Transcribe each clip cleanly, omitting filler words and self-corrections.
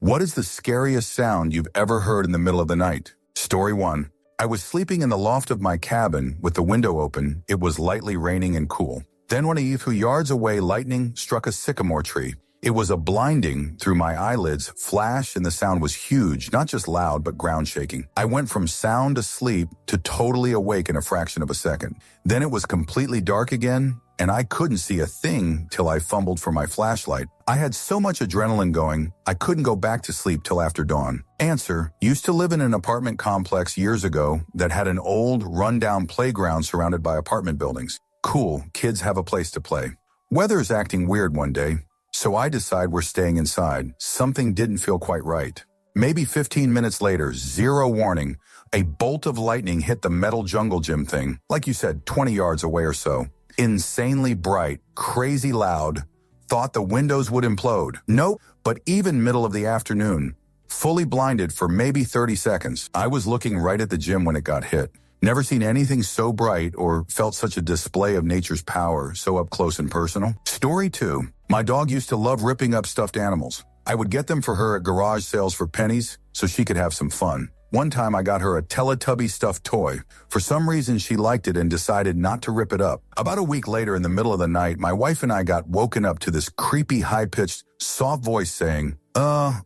What is the scariest sound you've ever heard in the middle of the night? Story 1. I was sleeping in the loft of my cabin with the window open. It was lightly raining and cool. Then when a few yards away, lightning struck a sycamore tree. It was a blinding through my eyelids flash, and the sound was huge, not just loud, but ground shaking. I went from sound asleep to totally awake in a fraction of a second. Then it was completely dark again, and I couldn't see a thing till I fumbled for my flashlight. I had so much adrenaline going, I couldn't go back to sleep till after dawn. Answer: used to live in an apartment complex years ago that had an old, run-down playground surrounded by apartment buildings. Cool, kids have a place to play. Weather's acting weird one day, so I decide we're staying inside. Something didn't feel quite right. Maybe 15 minutes later, zero warning, a bolt of lightning hit the metal jungle gym thing, like you said, 20 yards away or so. Insanely bright, crazy loud, thought the windows would implode. Nope, but even middle of the afternoon, fully blinded for maybe 30 seconds. I was looking right at the gym when it got hit. Never seen anything so bright or felt such a display of nature's power so up close and personal. Story 2. My dog used to love ripping up stuffed animals. I would get them for her at garage sales for pennies so she could have some fun. One time I got her a Teletubby stuffed toy. For some reason she liked it and decided not to rip it up. About a week later, in the middle of the night, my wife and I got woken up to this creepy, high-pitched, soft voice saying, oh.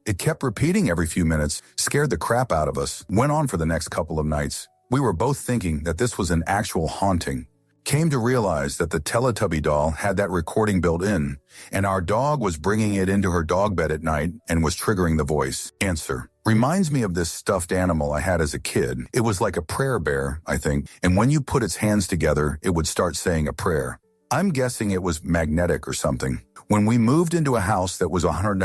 It kept repeating every few minutes, scared the crap out of us. Went on for the next couple of nights. We were both thinking that this was an actual haunting. Came to realize that the Teletubby doll had that recording built in, and our dog was bringing it into her dog bed at night and was triggering the voice. Answer: reminds me of this stuffed animal I had as a kid. It was like a prayer bear, I think, and when you put its hands together, it would start saying a prayer. I'm guessing it was magnetic or something. When we moved into a house that was 100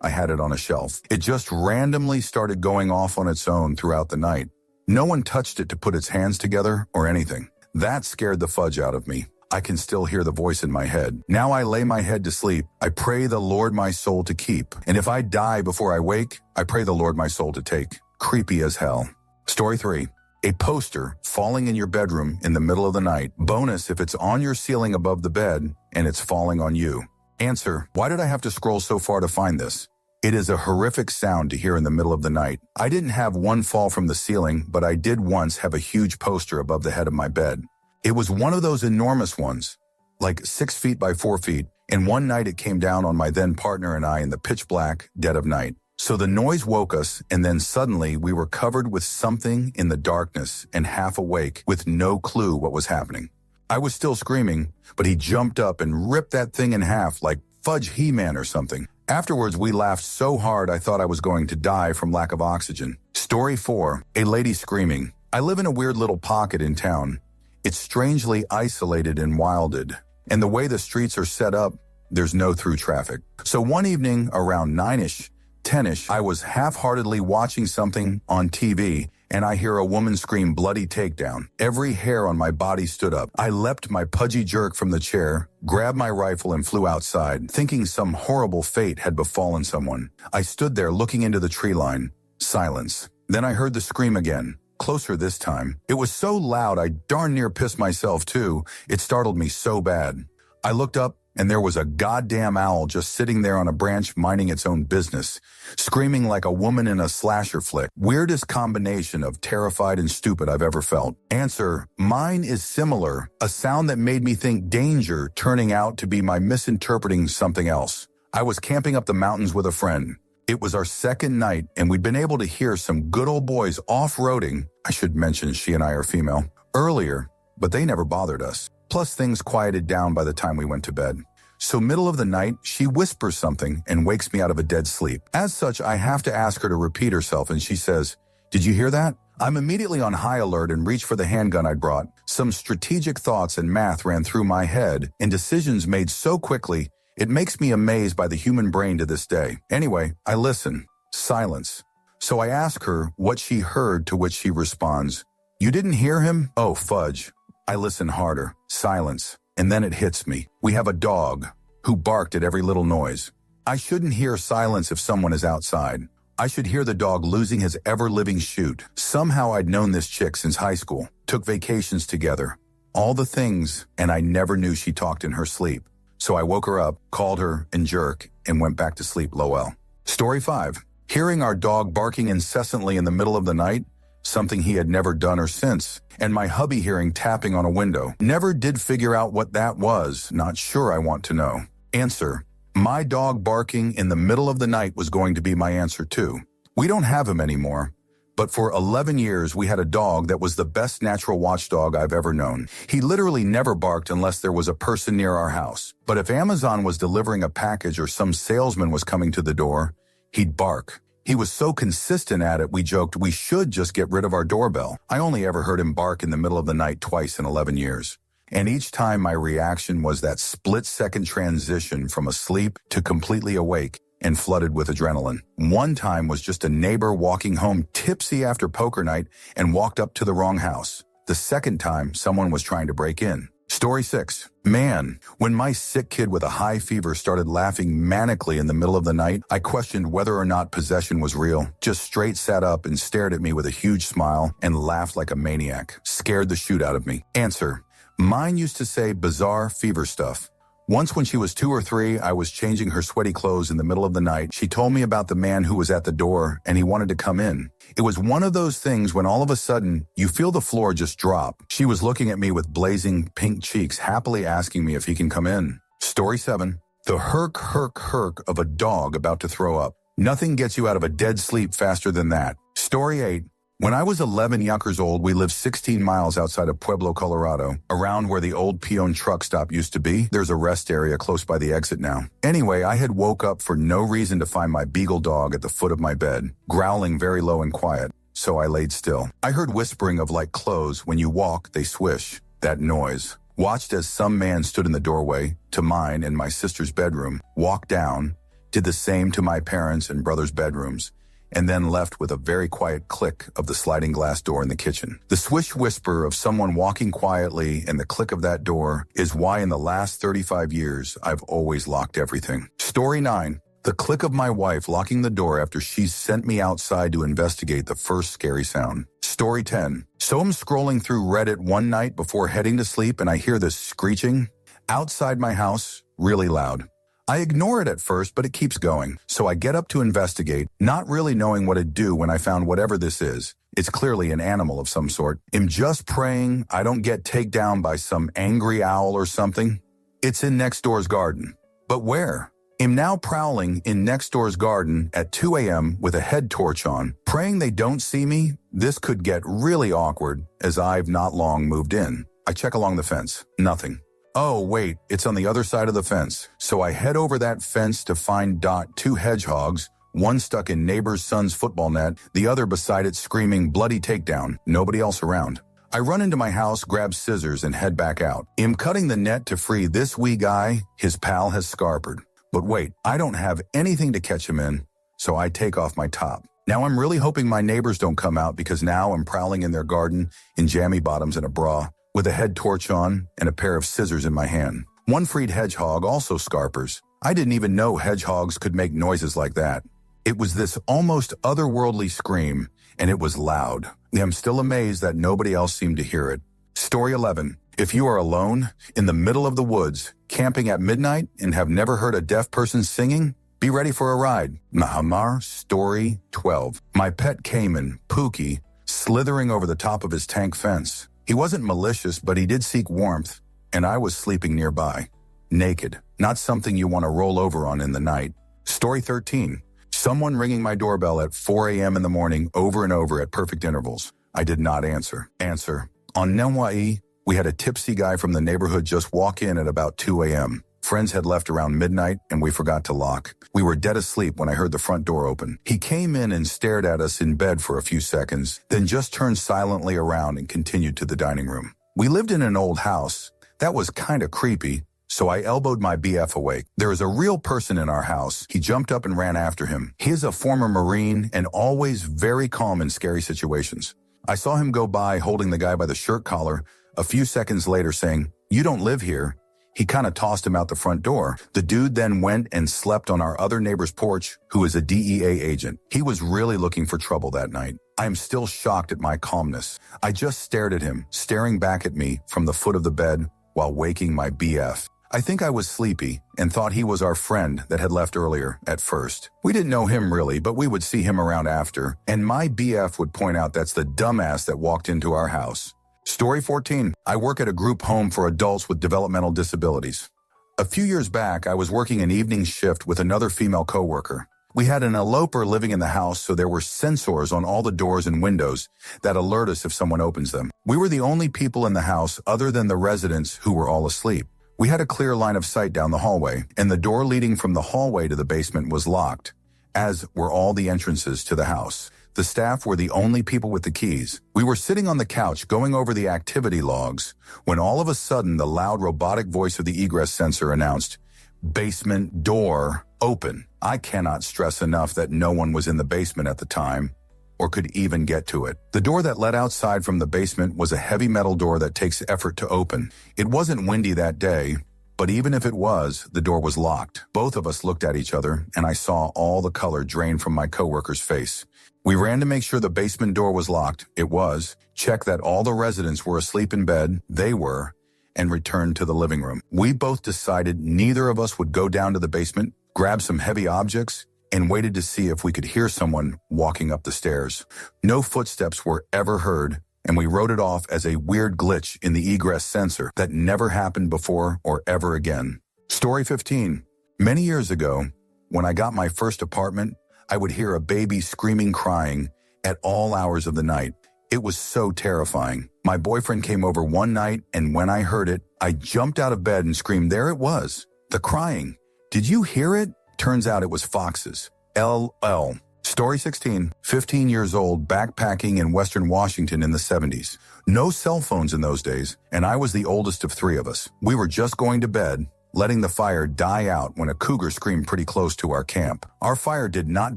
I had it on a shelf. It just randomly started going off on its own throughout the night. No one touched it to put its hands together or anything. That scared the fudge out of me. I can still hear the voice in my head. Now I lay my head to sleep. I pray the Lord my soul to keep. And if I die before I wake, I pray the Lord my soul to take. Creepy as hell. Story 3. A poster falling in your bedroom in the middle of the night. Bonus if it's on your ceiling above the bed and it's falling on you. Answer: why did I have to scroll so far to find this? It is a horrific sound to hear in the middle of the night. I didn't have one fall from the ceiling, but I did once have a huge poster above the head of my bed. It was one of those enormous ones, like 6 feet by 4 feet, and one night it came down on my then partner and I in the pitch black dead of night. So the noise woke us, and then suddenly we were covered with something in the darkness and half awake with no clue what was happening. I was still screaming, but he jumped up and ripped that thing in half like fudge He-Man or something. Afterwards, we laughed so hard I thought I was going to die from lack of oxygen. Story 4. A lady screaming. I live in a weird little pocket in town. It's strangely isolated and wilded, and the way the streets are set up, there's no through traffic. So one evening around 9-ish, 10-ish, I was half-heartedly watching something on TV, and I hear a woman scream bloody takedown. Every hair on my body stood up. I leapt my pudgy jerk from the chair, grabbed my rifle and flew outside, thinking some horrible fate had befallen someone. I stood there looking into the tree line. Silence. Then I heard the scream again. Closer this time. It was so loud I darn near pissed myself too. It startled me so bad. I looked up and there was a goddamn owl just sitting there on a branch minding its own business, screaming like a woman in a slasher flick. Weirdest combination of terrified and stupid I've ever felt. Answer: mine is similar, a sound that made me think danger, turning out to be my misinterpreting something else. I was camping up the mountains with a friend. It was our second night, and we'd been able to hear some good old boys off-roading. I should mention she and I are female. Earlier, but they never bothered us. Plus, things quieted down by the time we went to bed. So middle of the night, she whispers something and wakes me out of a dead sleep. As such, I have to ask her to repeat herself, and she says, "Did you hear that?" I'm immediately on high alert and reach for the handgun I'd brought. Some strategic thoughts and math ran through my head, and decisions made so quickly, it makes me amazed by the human brain to this day. Anyway, I listen. Silence. So I ask her what she heard, to which she responds, "You didn't hear him? Oh, fudge." I listen harder. Silence. And then it hits me. We have a dog who barked at every little noise. I shouldn't hear silence if someone is outside. I should hear the dog losing his ever-living shoot. Somehow I'd known this chick since high school, took vacations together, all the things, and I never knew she talked in her sleep. So I woke her up, called her and jerk, and went back to sleep. Lol. Story 5. Hearing our dog barking incessantly in the middle of the night, something he had never done or since, and my hubby hearing tapping on a window. Never did figure out what that was, not sure I want to know. Answer. My dog barking in the middle of the night was going to be my answer too. We don't have him anymore, but for 11 years we had a dog that was the best natural watchdog I've ever known. He literally never barked unless there was a person near our house. But if Amazon was delivering a package or some salesman was coming to the door, he'd bark. He was so consistent at it, we joked we should just get rid of our doorbell. I only ever heard him bark in the middle of the night twice in 11 years. And each time my reaction was that split-second transition from asleep to completely awake and flooded with adrenaline. One time was just a neighbor walking home tipsy after poker night and walked up to the wrong house. The second time, someone was trying to break in. Story 6. Man, when my sick kid with a high fever started laughing manically in the middle of the night, I questioned whether or not possession was real. Just straight sat up and stared at me with a huge smile and laughed like a maniac. Scared the shoot out of me. Answer. Mine used to say bizarre fever stuff. Once when she was 2 or 3, I was changing her sweaty clothes in the middle of the night. She told me about the man who was at the door and he wanted to come in. It was one of those things when all of a sudden you feel the floor just drop. She was looking at me with blazing pink cheeks, happily asking me if he can come in. Story 7. The herk, herk, herk of a dog about to throw up. Nothing gets you out of a dead sleep faster than that. Story 8. When I was 11 years old, we lived 16 miles outside of Pueblo, Colorado, around where the old peon truck stop used to be. There's a rest area close by the exit now. Anyway, I had woke up for no reason to find my beagle dog at the foot of my bed, growling very low and quiet, so I laid still. I heard whispering of like clothes. When you walk, they swish. That noise. Watched as some man stood in the doorway to mine and my sister's bedroom, walked down, did the same to my parents' and brother's bedrooms, and then left with a very quiet click of the sliding glass door in the kitchen. The swish whisper of someone walking quietly and the click of that door is why in the last 35 years, I've always locked everything. Story 9. The click of my wife locking the door after she sent me outside to investigate the first scary sound. Story 10. So I'm scrolling through Reddit one night before heading to sleep and I hear this screeching outside my house, really loud. I ignore it at first, but it keeps going. So I get up to investigate, not really knowing what to do when I found whatever this is. It's clearly an animal of some sort. I'm just praying I don't get taken down by some angry owl or something. It's in next door's garden. But where? I'm now prowling in next door's garden at 2 a.m. with a head torch on, praying they don't see me. This could get really awkward as I've not long moved in. I check along the fence. Nothing. Oh, wait, it's on the other side of the fence. So I head over that fence to find two hedgehogs, one stuck in neighbor's son's football net, the other beside it screaming bloody takedown, nobody else around. I run into my house, grab scissors, and head back out. I'm cutting the net to free this wee guy. His pal has scarpered. But wait, I don't have anything to catch him in, so I take off my top. Now I'm really hoping my neighbors don't come out because now I'm prowling in their garden in jammy bottoms and a bra, with a head torch on and a pair of scissors in my hand. One freed hedgehog also scarpers. I didn't even know hedgehogs could make noises like that. It was this almost otherworldly scream, and it was loud. I'm still amazed that nobody else seemed to hear it. Story 11. If you are alone, in the middle of the woods, camping at midnight, and have never heard a deaf person singing, be ready for a ride. Mahamar. Story 12. My pet caiman, Pookie, slithering over the top of his tank fence. He wasn't malicious, but he did seek warmth, and I was sleeping nearby. Naked. Not something you want to roll over on in the night. Story 13. Someone ringing my doorbell at 4 a.m. in the morning over and over at perfect intervals. I did not answer. Answer. On Nenwai, we had a tipsy guy from the neighborhood just walk in at about 2 a.m. Friends had left around midnight, and we forgot to lock. We were dead asleep when I heard the front door open. He came in and stared at us in bed for a few seconds, then just turned silently around and continued to the dining room. We lived in an old house. That was kind of creepy, so I elbowed my BF awake. There is a real person in our house. He jumped up and ran after him. He is a former Marine and always very calm in scary situations. I saw him go by holding the guy by the shirt collar, a few seconds later saying, "You don't live here." He kind of tossed him out the front door. The dude then went and slept on our other neighbor's porch, who is a DEA agent. He was really looking for trouble that night. I am still shocked at my calmness. I just stared at him, staring back at me from the foot of the bed while waking my BF. I think I was sleepy and thought he was our friend that had left earlier at first. We didn't know him really, but we would see him around after, and my BF would point out that's the dumbass that walked into our house. Story 14. I work at a group home for adults with developmental disabilities. A few years back, I was working an evening shift with another female coworker. We had an eloper living in the house, so there were sensors on all the doors and windows that alert us if someone opens them. We were the only people in the house other than the residents who were all asleep. We had a clear line of sight down the hallway, and the door leading from the hallway to the basement was locked, as were all the entrances to the house. The staff were the only people with the keys. We were sitting on the couch going over the activity logs when all of a sudden the loud robotic voice of the egress sensor announced, "Basement door open." I cannot stress enough that no one was in the basement at the time or could even get to it. The door that led outside from the basement was a heavy metal door that takes effort to open. It wasn't windy that day, but even if it was, the door was locked. Both of us looked at each other, and I saw all the color drain from my coworker's face. We ran to make sure the basement door was locked. It was. Checked that all the residents were asleep in bed. They were. And returned to the living room. We both decided neither of us would go down to the basement, grab some heavy objects, and waited to see if we could hear someone walking up the stairs. No footsteps were ever heard, and we wrote it off as a weird glitch in the egress sensor that never happened before or ever again. Story 15. Many years ago, when I got my first apartment, I would hear a baby screaming, crying at all hours of the night. It was so terrifying. My boyfriend came over one night, and when I heard it, I jumped out of bed and screamed, "There it was, the crying. Did you hear it?" Turns out it was foxes. LL. Story 16. 15 years old, backpacking in Western Washington in the 70s. No cell phones in those days, and I was the oldest of three of us. We were just going to bed, letting the fire die out when a cougar screamed pretty close to our camp. Our fire did not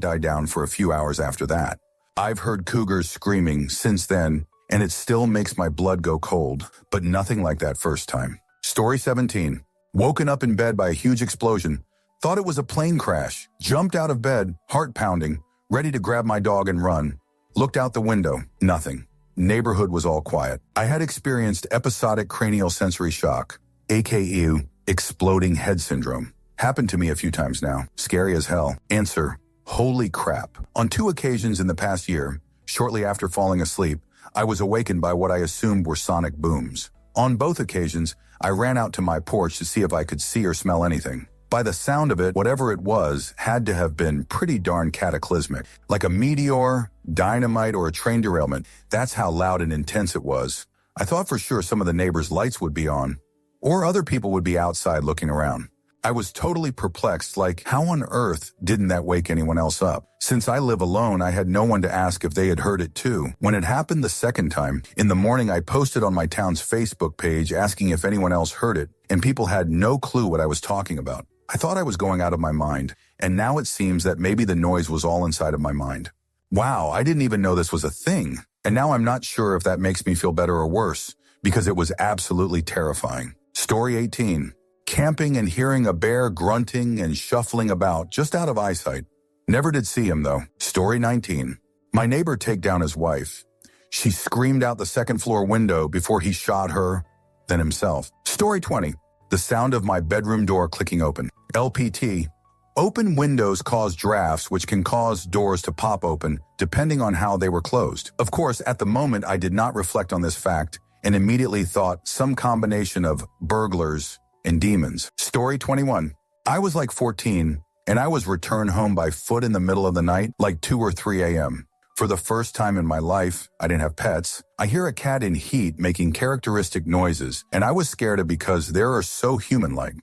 die down for a few hours after that. I've heard cougars screaming since then, and it still makes my blood go cold, but nothing like that first time. Story 17. Woken up in bed by a huge explosion. Thought it was a plane crash. Jumped out of bed, heart pounding, ready to grab my dog and run. Looked out the window. Nothing. Neighborhood was all quiet. I had experienced episodic cranial sensory shock, aka exploding head syndrome. Happened to me a few times now. Scary as hell. Answer: holy crap. On 2 occasions in the past year, shortly after falling asleep, I was awakened by what I assumed were sonic booms. On both occasions, I ran out to my porch to see if I could see or smell anything. By the sound of it, whatever it was had to have been pretty darn cataclysmic. Like a meteor, dynamite, or a train derailment. That's how loud and intense it was. I thought for sure some of the neighbors' lights would be on, or other people would be outside looking around. I was totally perplexed, like, how on earth didn't that wake anyone else up? Since I live alone, I had no one to ask if they had heard it too. When it happened the second time, in the morning I posted on my town's Facebook page asking if anyone else heard it, and people had no clue what I was talking about. I thought I was going out of my mind, and now it seems that maybe the noise was all inside of my mind. Wow, I didn't even know this was a thing, and now I'm not sure if that makes me feel better or worse, because it was absolutely terrifying. Story 18. Camping and hearing a bear grunting and shuffling about just out of eyesight. Never did see him though. Story 19. My neighbor take down his wife. She screamed out the second floor window before he shot her, then himself. Story 20. The sound of my bedroom door clicking open. LPT. Open windows cause drafts, which can cause doors to pop open depending on how they were closed. Of course, at the moment I did not reflect on this fact and immediately thought some combination of burglars and demons. Story 21. I was like 14, and I was returned home by foot in the middle of the night, like 2 or 3 a.m. For the first time in my life, I didn't have pets. I hear a cat in heat making characteristic noises, and I was scared of because they are so human-like.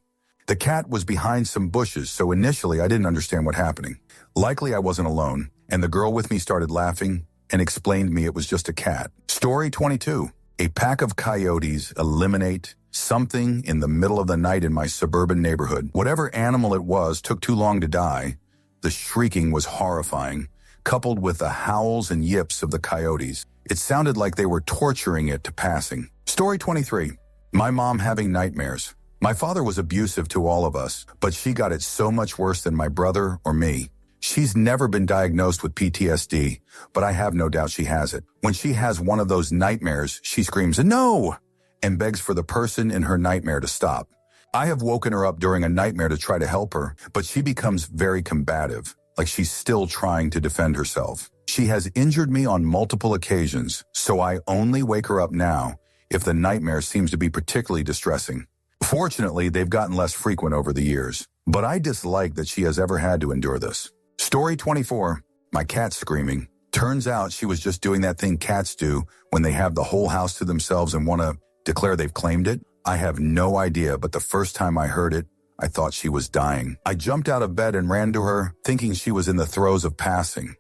The cat was behind some bushes, so initially I didn't understand what happening. Likely I wasn't alone, and the girl with me started laughing and explained me it was just a cat. Story 22. A pack of coyotes eliminate something in the middle of the night in my suburban neighborhood. Whatever animal it was took too long to die. The shrieking was horrifying, coupled with the howls and yips of the coyotes. It sounded like they were torturing it to passing. Story 23. My mom having nightmares. My father was abusive to all of us, but she got it so much worse than my brother or me. She's never been diagnosed with PTSD, but I have no doubt she has it. When she has one of those nightmares, she screams, "No!" and begs for the person in her nightmare to stop. I have woken her up during a nightmare to try to help her, but she becomes very combative, like she's still trying to defend herself. She has injured me on multiple occasions, so I only wake her up now if the nightmare seems to be particularly distressing. Fortunately, they've gotten less frequent over the years, but I dislike that she has ever had to endure this. Story 24. My cat screaming. Turns out she was just doing that thing cats do when they have the whole house to themselves and want to declare they've claimed it. I have no idea, but the first time I heard it, I thought she was dying. I jumped out of bed and ran to her, thinking she was in the throes of passing.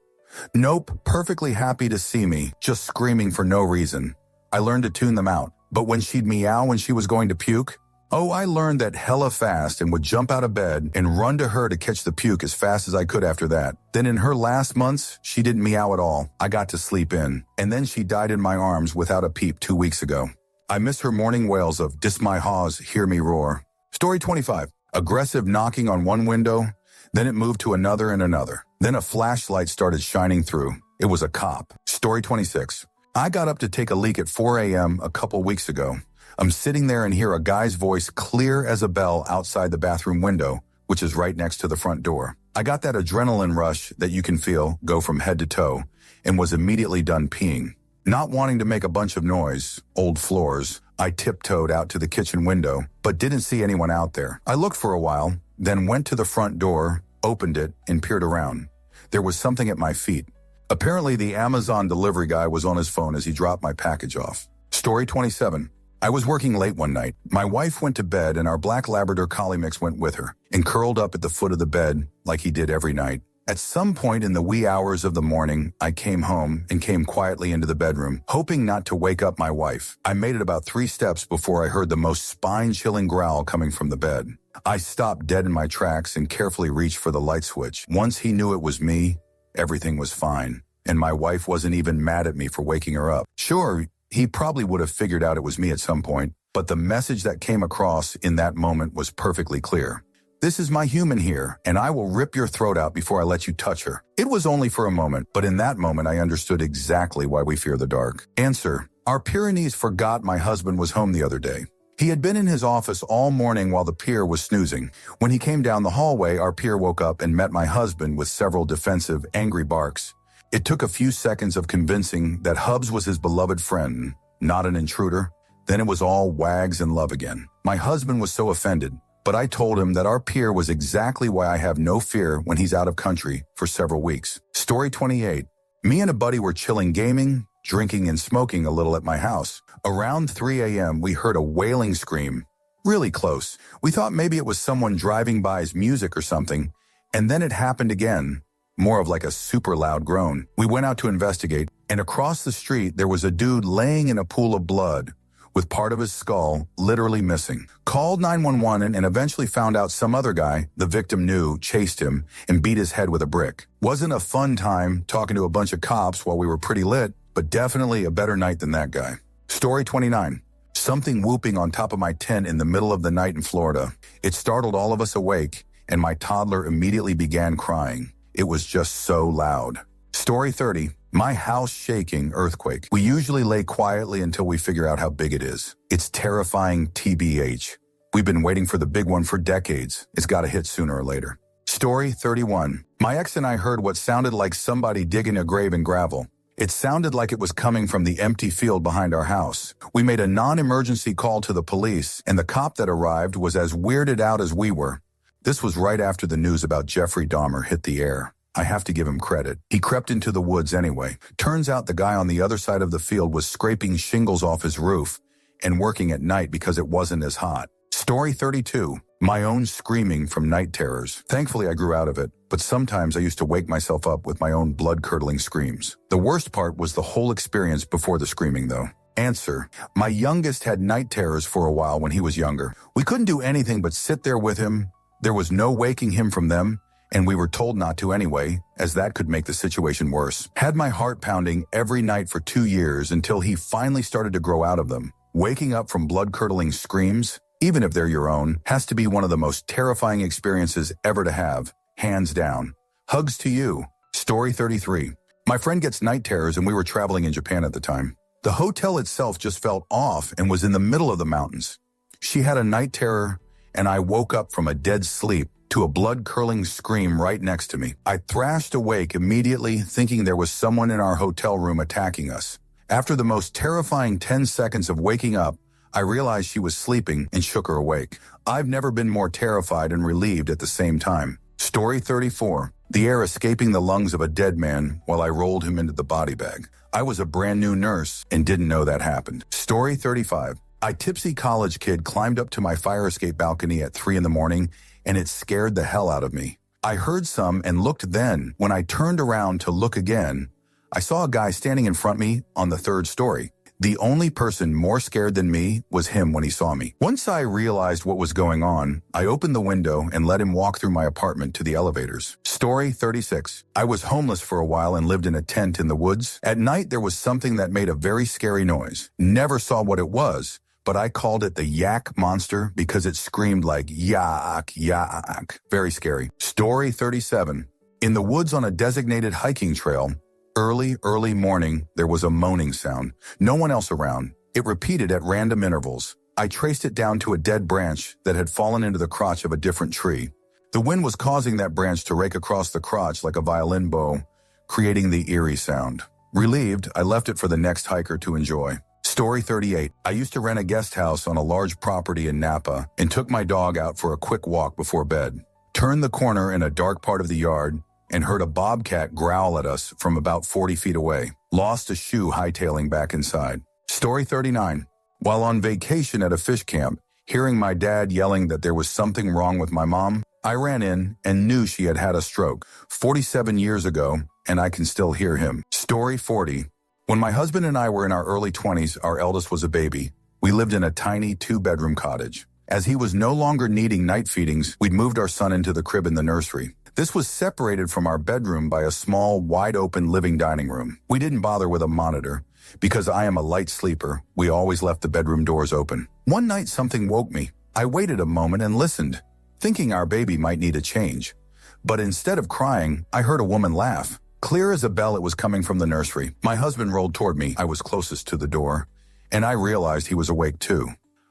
Nope, perfectly happy to see me, just screaming for no reason. I learned to tune them out, but when she'd meow when she was going to puke, I learned that hella fast and would jump out of bed and run to her to catch the puke as fast as I could after that. Then in her last months, she didn't meow at all. I got to sleep in, and then she died in my arms without a peep 2 weeks ago. I miss her morning wails of "Dis my haws, hear me roar." Story 25. Aggressive knocking on one window, then it moved to another and another. Then a flashlight started shining through. It was a cop. Story 26. I got up to take a leak at 4 a.m. a couple weeks ago. I'm sitting there and hear a guy's voice clear as a bell outside the bathroom window, which is right next to the front door. I got that adrenaline rush that you can feel go from head to toe and was immediately done peeing. Not wanting to make a bunch of noise, old floors, I tiptoed out to the kitchen window, but didn't see anyone out there. I looked for a while, then went to the front door, opened it, and peered around. There was something at my feet. Apparently, the Amazon delivery guy was on his phone as he dropped my package off. Story 27. I was working late one night. My wife went to bed and our black Labrador collie mix went with her and curled up at the foot of the bed like he did every night. At some point in the wee hours of the morning, I came home and came quietly into the bedroom, hoping not to wake up my wife. I made it about 3 steps before I heard the most spine-chilling growl coming from the bed. I stopped dead in my tracks and carefully reached for the light switch. Once he knew it was me, everything was fine, and my wife wasn't even mad at me for waking her up. Sure, he probably would have figured out it was me at some point, but the message that came across in that moment was perfectly clear. This is my human here, and I will rip your throat out before I let you touch her. It was only for a moment, but in that moment I understood exactly why we fear the dark. Answer. Our Pyrenees forgot my husband was home the other day. He had been in his office all morning while the peer was snoozing. When he came down the hallway, our peer woke up and met my husband with several defensive, angry barks. It took a few seconds of convincing that Hubs was his beloved friend, not an intruder. Then it was all wags and love again. My husband was so offended, but I told him that our peer was exactly why I have no fear when he's out of country for several weeks. Story 28. Me and a buddy were chilling gaming, drinking and smoking a little at my house. Around 3 a.m., we heard a wailing scream, really close. We thought maybe it was someone driving by's music or something, and then it happened again, more of like a super loud groan. We went out to investigate, and across the street there was a dude laying in a pool of blood, with part of his skull literally missing. Called 911 and eventually found out some other guy the victim knew chased him and beat his head with a brick. Wasn't a fun time talking to a bunch of cops while we were pretty lit, but definitely a better night than that guy. Story 29. Something whooping on top of my tent in the middle of the night in Florida. It startled all of us awake, and my toddler immediately began crying. It was just so loud. Story 30. My house shaking earthquake. We usually lay quietly until we figure out how big it is. It's terrifying TBH. We've been waiting for the big one for decades. It's got to hit sooner or later. Story 31. My ex and I heard what sounded like somebody digging a grave in gravel. It sounded like it was coming from the empty field behind our house. We made a non-emergency call to the police, and the cop that arrived was as weirded out as we were. This was right after the news about Jeffrey Dahmer hit the air. I have to give him credit. He crept into the woods anyway. Turns out the guy on the other side of the field was scraping shingles off his roof and working at night because it wasn't as hot. Story 32. My own screaming from night terrors. Thankfully, I grew out of it, but sometimes I used to wake myself up with my own blood-curdling screams. The worst part was the whole experience before the screaming, though. Answer. My youngest had night terrors for a while when he was younger. We couldn't do anything but sit there with him. There was no waking him from them, and we were told not to anyway, as that could make the situation worse. Had my heart pounding every night for 2 years until he finally started to grow out of them. Waking up from blood-curdling screams, even if they're your own, has to be one of the most terrifying experiences ever to have, hands down. Hugs to you. Story 33. My friend gets night terrors and we were traveling in Japan at the time. The hotel itself just felt off and was in the middle of the mountains. She had a night terror and I woke up from a dead sleep to a blood-curdling scream right next to me. I thrashed awake immediately, thinking there was someone in our hotel room attacking us. After the most terrifying 10 seconds of waking up, I realized she was sleeping and shook her awake. I've never been more terrified and relieved at the same time. Story 34. The air escaping the lungs of a dead man while I rolled him into the body bag. I was a brand new nurse and didn't know that happened. Story 35. A tipsy college kid climbed up to my fire escape balcony at 3 in the morning, and it scared the hell out of me. I heard some and looked then. When I turned around to look again, I saw a guy standing in front of me on the 3rd story. The only person more scared than me was him when he saw me. Once I realized what was going on, I opened the window and let him walk through my apartment to the elevators. Story 36. I was homeless for a while and lived in a tent in the woods. At night, there was something that made a very scary noise. Never saw what it was, but I called it the yak monster because it screamed like yak, yak. Very scary. Story 37. In the woods on a designated hiking trail, early morning, there was a moaning sound. No one else around. It repeated at random intervals. I traced it down to a dead branch that had fallen into the crotch of a different tree. The wind was causing that branch to rake across the crotch like a violin bow, creating the eerie sound. Relieved, I left it for the next hiker to enjoy. Story 38. I used to rent a guest house on a large property in Napa and took my dog out for a quick walk before bed. Turned the corner in a dark part of the yard and heard a bobcat growl at us from about 40 feet away. Lost a shoe hightailing back inside. Story 39. While on vacation at a fish camp, hearing my dad yelling that there was something wrong with my mom, I ran in and knew she had had a stroke 47 years ago, and I can still hear him. Story 40. When my husband and I were in our early 20s, our eldest was a baby. We lived in a tiny 2-bedroom cottage. As he was no longer needing night feedings, we'd moved our son into the crib in the nursery. This was separated from our bedroom by a small, wide-open living dining room. We didn't bother with a monitor. Because I am a light sleeper, we always left the bedroom doors open. One night something woke me. I waited a moment and listened, thinking our baby might need a change. But instead of crying, I heard a woman laugh. Clear as a bell, it was coming from the nursery. My husband rolled toward me. I was closest to the door, and I realized he was awake too.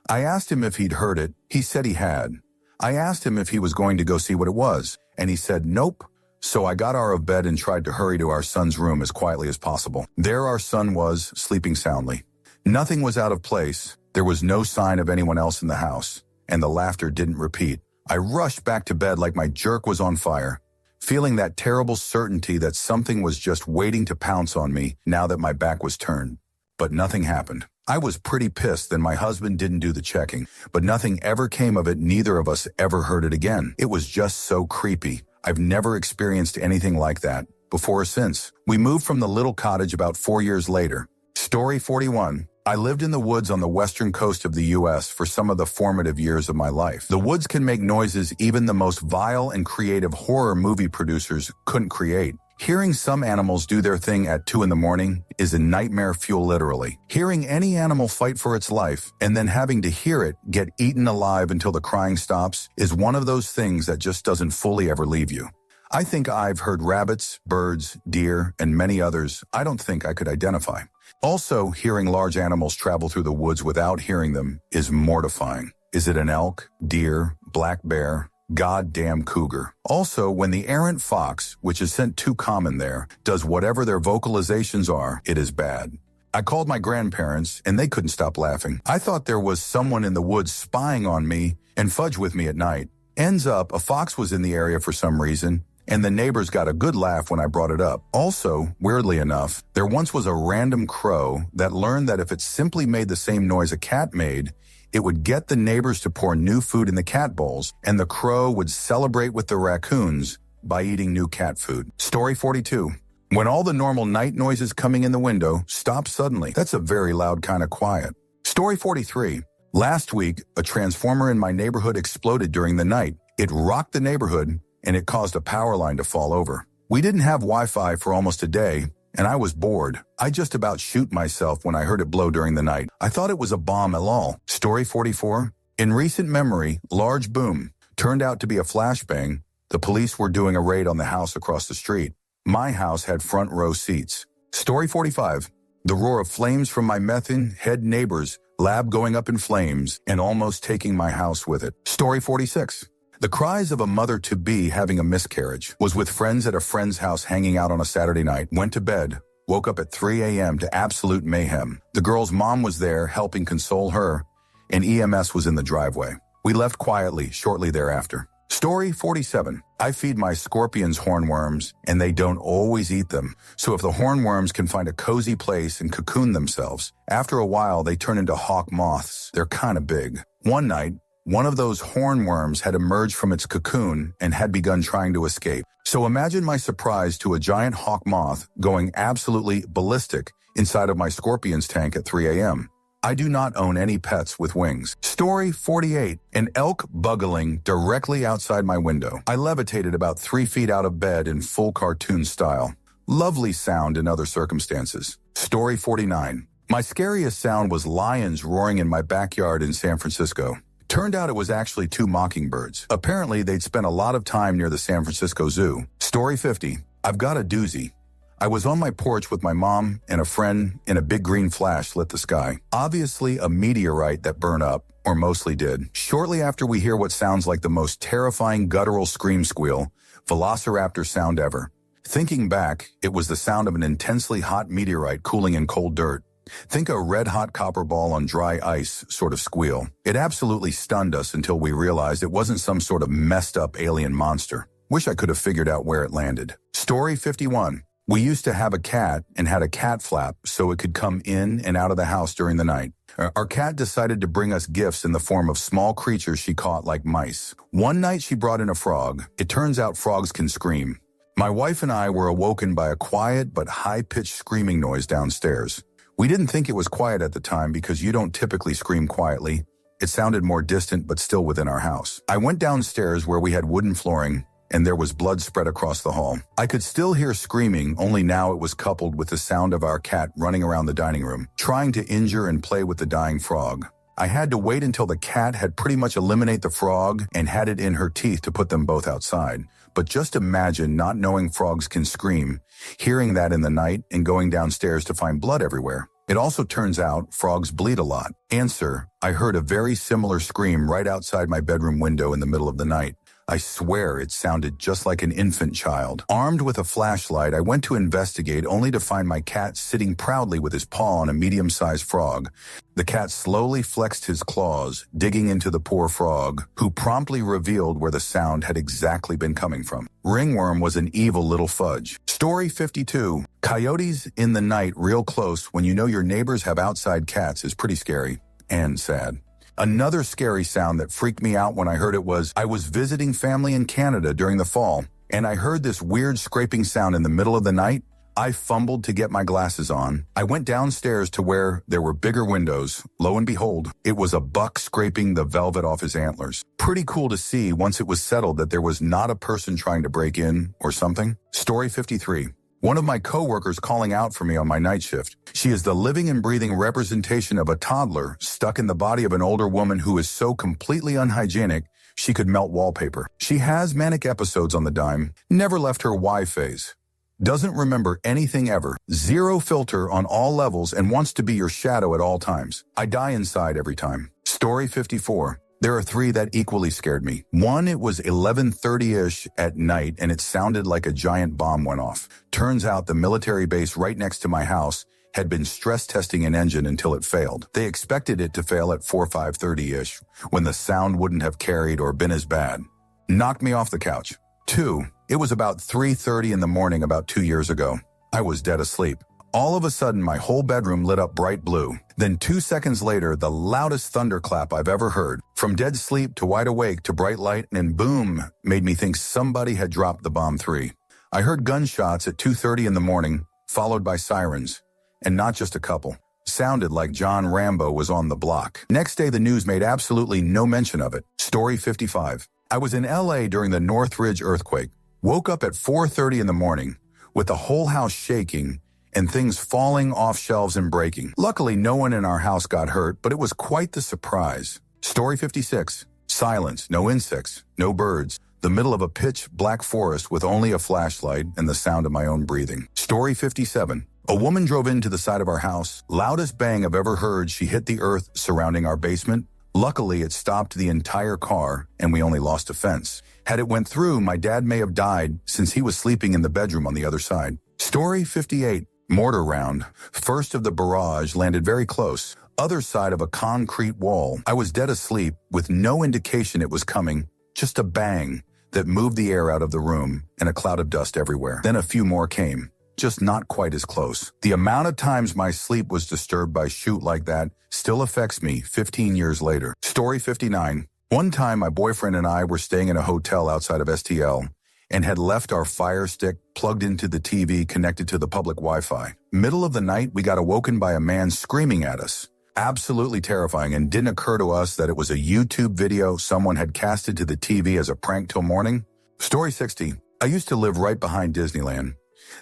I asked him if he'd heard it. He said he had. I asked him if he was going to go see what it was, and he said nope. So I got out of bed and tried to hurry to our son's room as quietly as possible. There our son was, sleeping soundly. Nothing was out of place. There was no sign of anyone else in the house, and the laughter didn't repeat. I rushed back to bed like my jerk was on fire, feeling that terrible certainty that something was just waiting to pounce on me now that my back was turned. But nothing happened. I was pretty pissed that my husband didn't do the checking, but nothing ever came of it. Neither of us ever heard it again. It was just so creepy. I've never experienced anything like that before or since. We moved from the little cottage about 4 years later. Story 41. I lived in the woods on the western coast of the U.S. for some of the formative years of my life. The woods can make noises even the most vile and creative horror movie producers couldn't create. Hearing some animals do their thing at 2 in the morning is a nightmare fuel literally. Hearing any animal fight for its life and then having to hear it get eaten alive until the crying stops is one of those things that just doesn't fully ever leave you. I think I've heard rabbits, birds, deer, and many others I don't think I could identify. Also, hearing large animals travel through the woods without hearing them is mortifying. Is it an elk, deer, black bear, goddamn cougar? Also, when the errant fox, which isn't too common there, does whatever their vocalizations are, it is bad. I called my grandparents, and they couldn't stop laughing. I thought there was someone in the woods spying on me and fudge with me at night. Ends up, a fox was in the area for some reason, and the neighbors got a good laugh when I brought it up. Also, weirdly enough, there once was a random crow that learned that if it simply made the same noise a cat made, it would get the neighbors to pour new food in the cat bowls, and the crow would celebrate with the raccoons by eating new cat food. Story 42. When all the normal night noises coming in the window stop suddenly. That's a very loud kind of quiet. Story 43. Last week, a transformer in my neighborhood exploded during the night. It rocked the neighborhood, and it caused a power line to fall over. We didn't have Wi-Fi for almost a day, and I was bored. I just about shoot myself when I heard it blow during the night. I thought it was a bomb at all. Story 44. In recent memory, large boom turned out to be a flashbang. The police were doing a raid on the house across the street. My house had front row seats. Story 45. The roar of flames from my methane head neighbors lab going up in flames and almost taking my house with it. Story 46. The cries of a mother-to-be having a miscarriage. Was with friends at a friend's house hanging out on a Saturday night, went to bed, woke up at 3 a.m. to absolute mayhem. The girl's mom was there helping console her, and EMS was in the driveway. We left quietly shortly thereafter. Story 47. I feed my scorpions hornworms, and they don't always eat them. So if the hornworms can find a cozy place and cocoon themselves, after a while they turn into hawk moths. They're kind of big. One night, one of those hornworms had emerged from its cocoon and had begun trying to escape. So imagine my surprise to a giant hawk moth going absolutely ballistic inside of my scorpion's tank at 3 a.m. I do not own any pets with wings. Story 48. An elk buggling directly outside my window. I levitated about 3 feet out of bed in full cartoon style. Lovely sound in other circumstances. Story 49. My scariest sound was lions roaring in my backyard in San Francisco. Turned out it was actually 2 mockingbirds. Apparently, they'd spent a lot of time near the San Francisco Zoo. Story 50. I've got a doozy. I was on my porch with my mom and a friend, and a big green flash lit the sky. Obviously a meteorite that burned up, or mostly did. Shortly after, we hear what sounds like the most terrifying guttural scream squeal, velociraptor sound ever. Thinking back, it was the sound of an intensely hot meteorite cooling in cold dirt. Think a red-hot copper ball on dry ice sort of squeal. It absolutely stunned us until we realized it wasn't some sort of messed-up alien monster. Wish I could have figured out where it landed. Story 51. We used to have a cat and had a cat flap so it could come in and out of the house during the night. Our cat decided to bring us gifts in the form of small creatures she caught like mice. One night she brought in a frog. It turns out frogs can scream. My wife and I were awoken by a quiet but high-pitched screaming noise downstairs. We didn't think it was quiet at the time because you don't typically scream quietly. It sounded more distant but still within our house. I went downstairs where we had wooden flooring, and there was blood spread across the hall. I could still hear screaming, only now it was coupled with the sound of our cat running around the dining room, trying to injure and play with the dying frog. I had to wait until the cat had pretty much eliminated the frog and had it in her teeth to put them both outside. But just imagine not knowing frogs can scream, hearing that in the night and going downstairs to find blood everywhere. It also turns out frogs bleed a lot. Answer, I heard a very similar scream right outside my bedroom window in the middle of the night. I swear it sounded just like an infant child. Armed with a flashlight, I went to investigate only to find my cat sitting proudly with his paw on a medium-sized frog. The cat slowly flexed his claws, digging into the poor frog, who promptly revealed where the sound had exactly been coming from. Ringworm was an evil little fudge. Story 52. Coyotes in the night real close when you know your neighbors have outside cats is pretty scary and sad. Another scary sound that freaked me out when I heard it was, I was visiting family in Canada during the fall, and I heard this weird scraping sound in the middle of the night. I fumbled to get my glasses on. I went downstairs to where there were bigger windows. Lo and behold, it was a buck scraping the velvet off his antlers. Pretty cool to see once it was settled that there was not a person trying to break in or something. Story 53. One of my coworkers calling out for me on my night shift. She is the living and breathing representation of a toddler stuck in the body of an older woman who is so completely unhygienic she could melt wallpaper. She has manic episodes on the dime, never left her Y phase. Doesn't remember anything ever, zero filter on all levels, and wants to be your shadow at all times. I die inside every time. Story 54. There are 3 that equally scared me. One, it was 11:30-ish at night and it sounded like a giant bomb went off. Turns out the military base right next to my house had been stress testing an engine until it failed. They expected it to fail at 5:30-ish, when the sound wouldn't have carried or been as bad. Knocked me off the couch. 2, it was about 3:30 in the morning about 2 years ago. I was dead asleep. All of a sudden, my whole bedroom lit up bright blue. Then 2 seconds later, the loudest thunderclap I've ever heard. From dead sleep to wide awake to bright light, and boom, made me think somebody had dropped the bomb 3. I heard gunshots at 2:30 in the morning, followed by sirens. And not just a couple. Sounded like John Rambo was on the block. Next day, the news made absolutely no mention of it. Story 55. I was in LA during the Northridge earthquake. Woke up at 4:30 in the morning, with the whole house shaking, and things falling off shelves and breaking. Luckily, no one in our house got hurt, but it was quite the surprise. Story 56. Silence, no insects, no birds. The middle of a pitch black forest with only a flashlight and the sound of my own breathing. Story 57. A woman drove into the side of our house. Loudest bang I've ever heard. She hit the earth surrounding our basement. Luckily, it stopped the entire car, and we only lost a fence. Had it went through, my dad may have died since he was sleeping in the bedroom on the other side. Story 58. Mortar round. First of the barrage landed very close. Other side of a concrete wall. I was dead asleep with no indication it was coming. Just a bang that moved the air out of the room and a cloud of dust everywhere. Then a few more came. Just not quite as close. The amount of times my sleep was disturbed by shoot like that still affects me 15 years later. Story 59. One time my boyfriend and I were staying in a hotel outside of STL and had left our Fire Stick plugged into the TV connected to the public Wi-Fi. Middle of the night, we got awoken by a man screaming at us. Absolutely terrifying, and didn't occur to us that it was a YouTube video someone had casted to the TV as a prank till morning. Story 60. I used to live right behind Disneyland.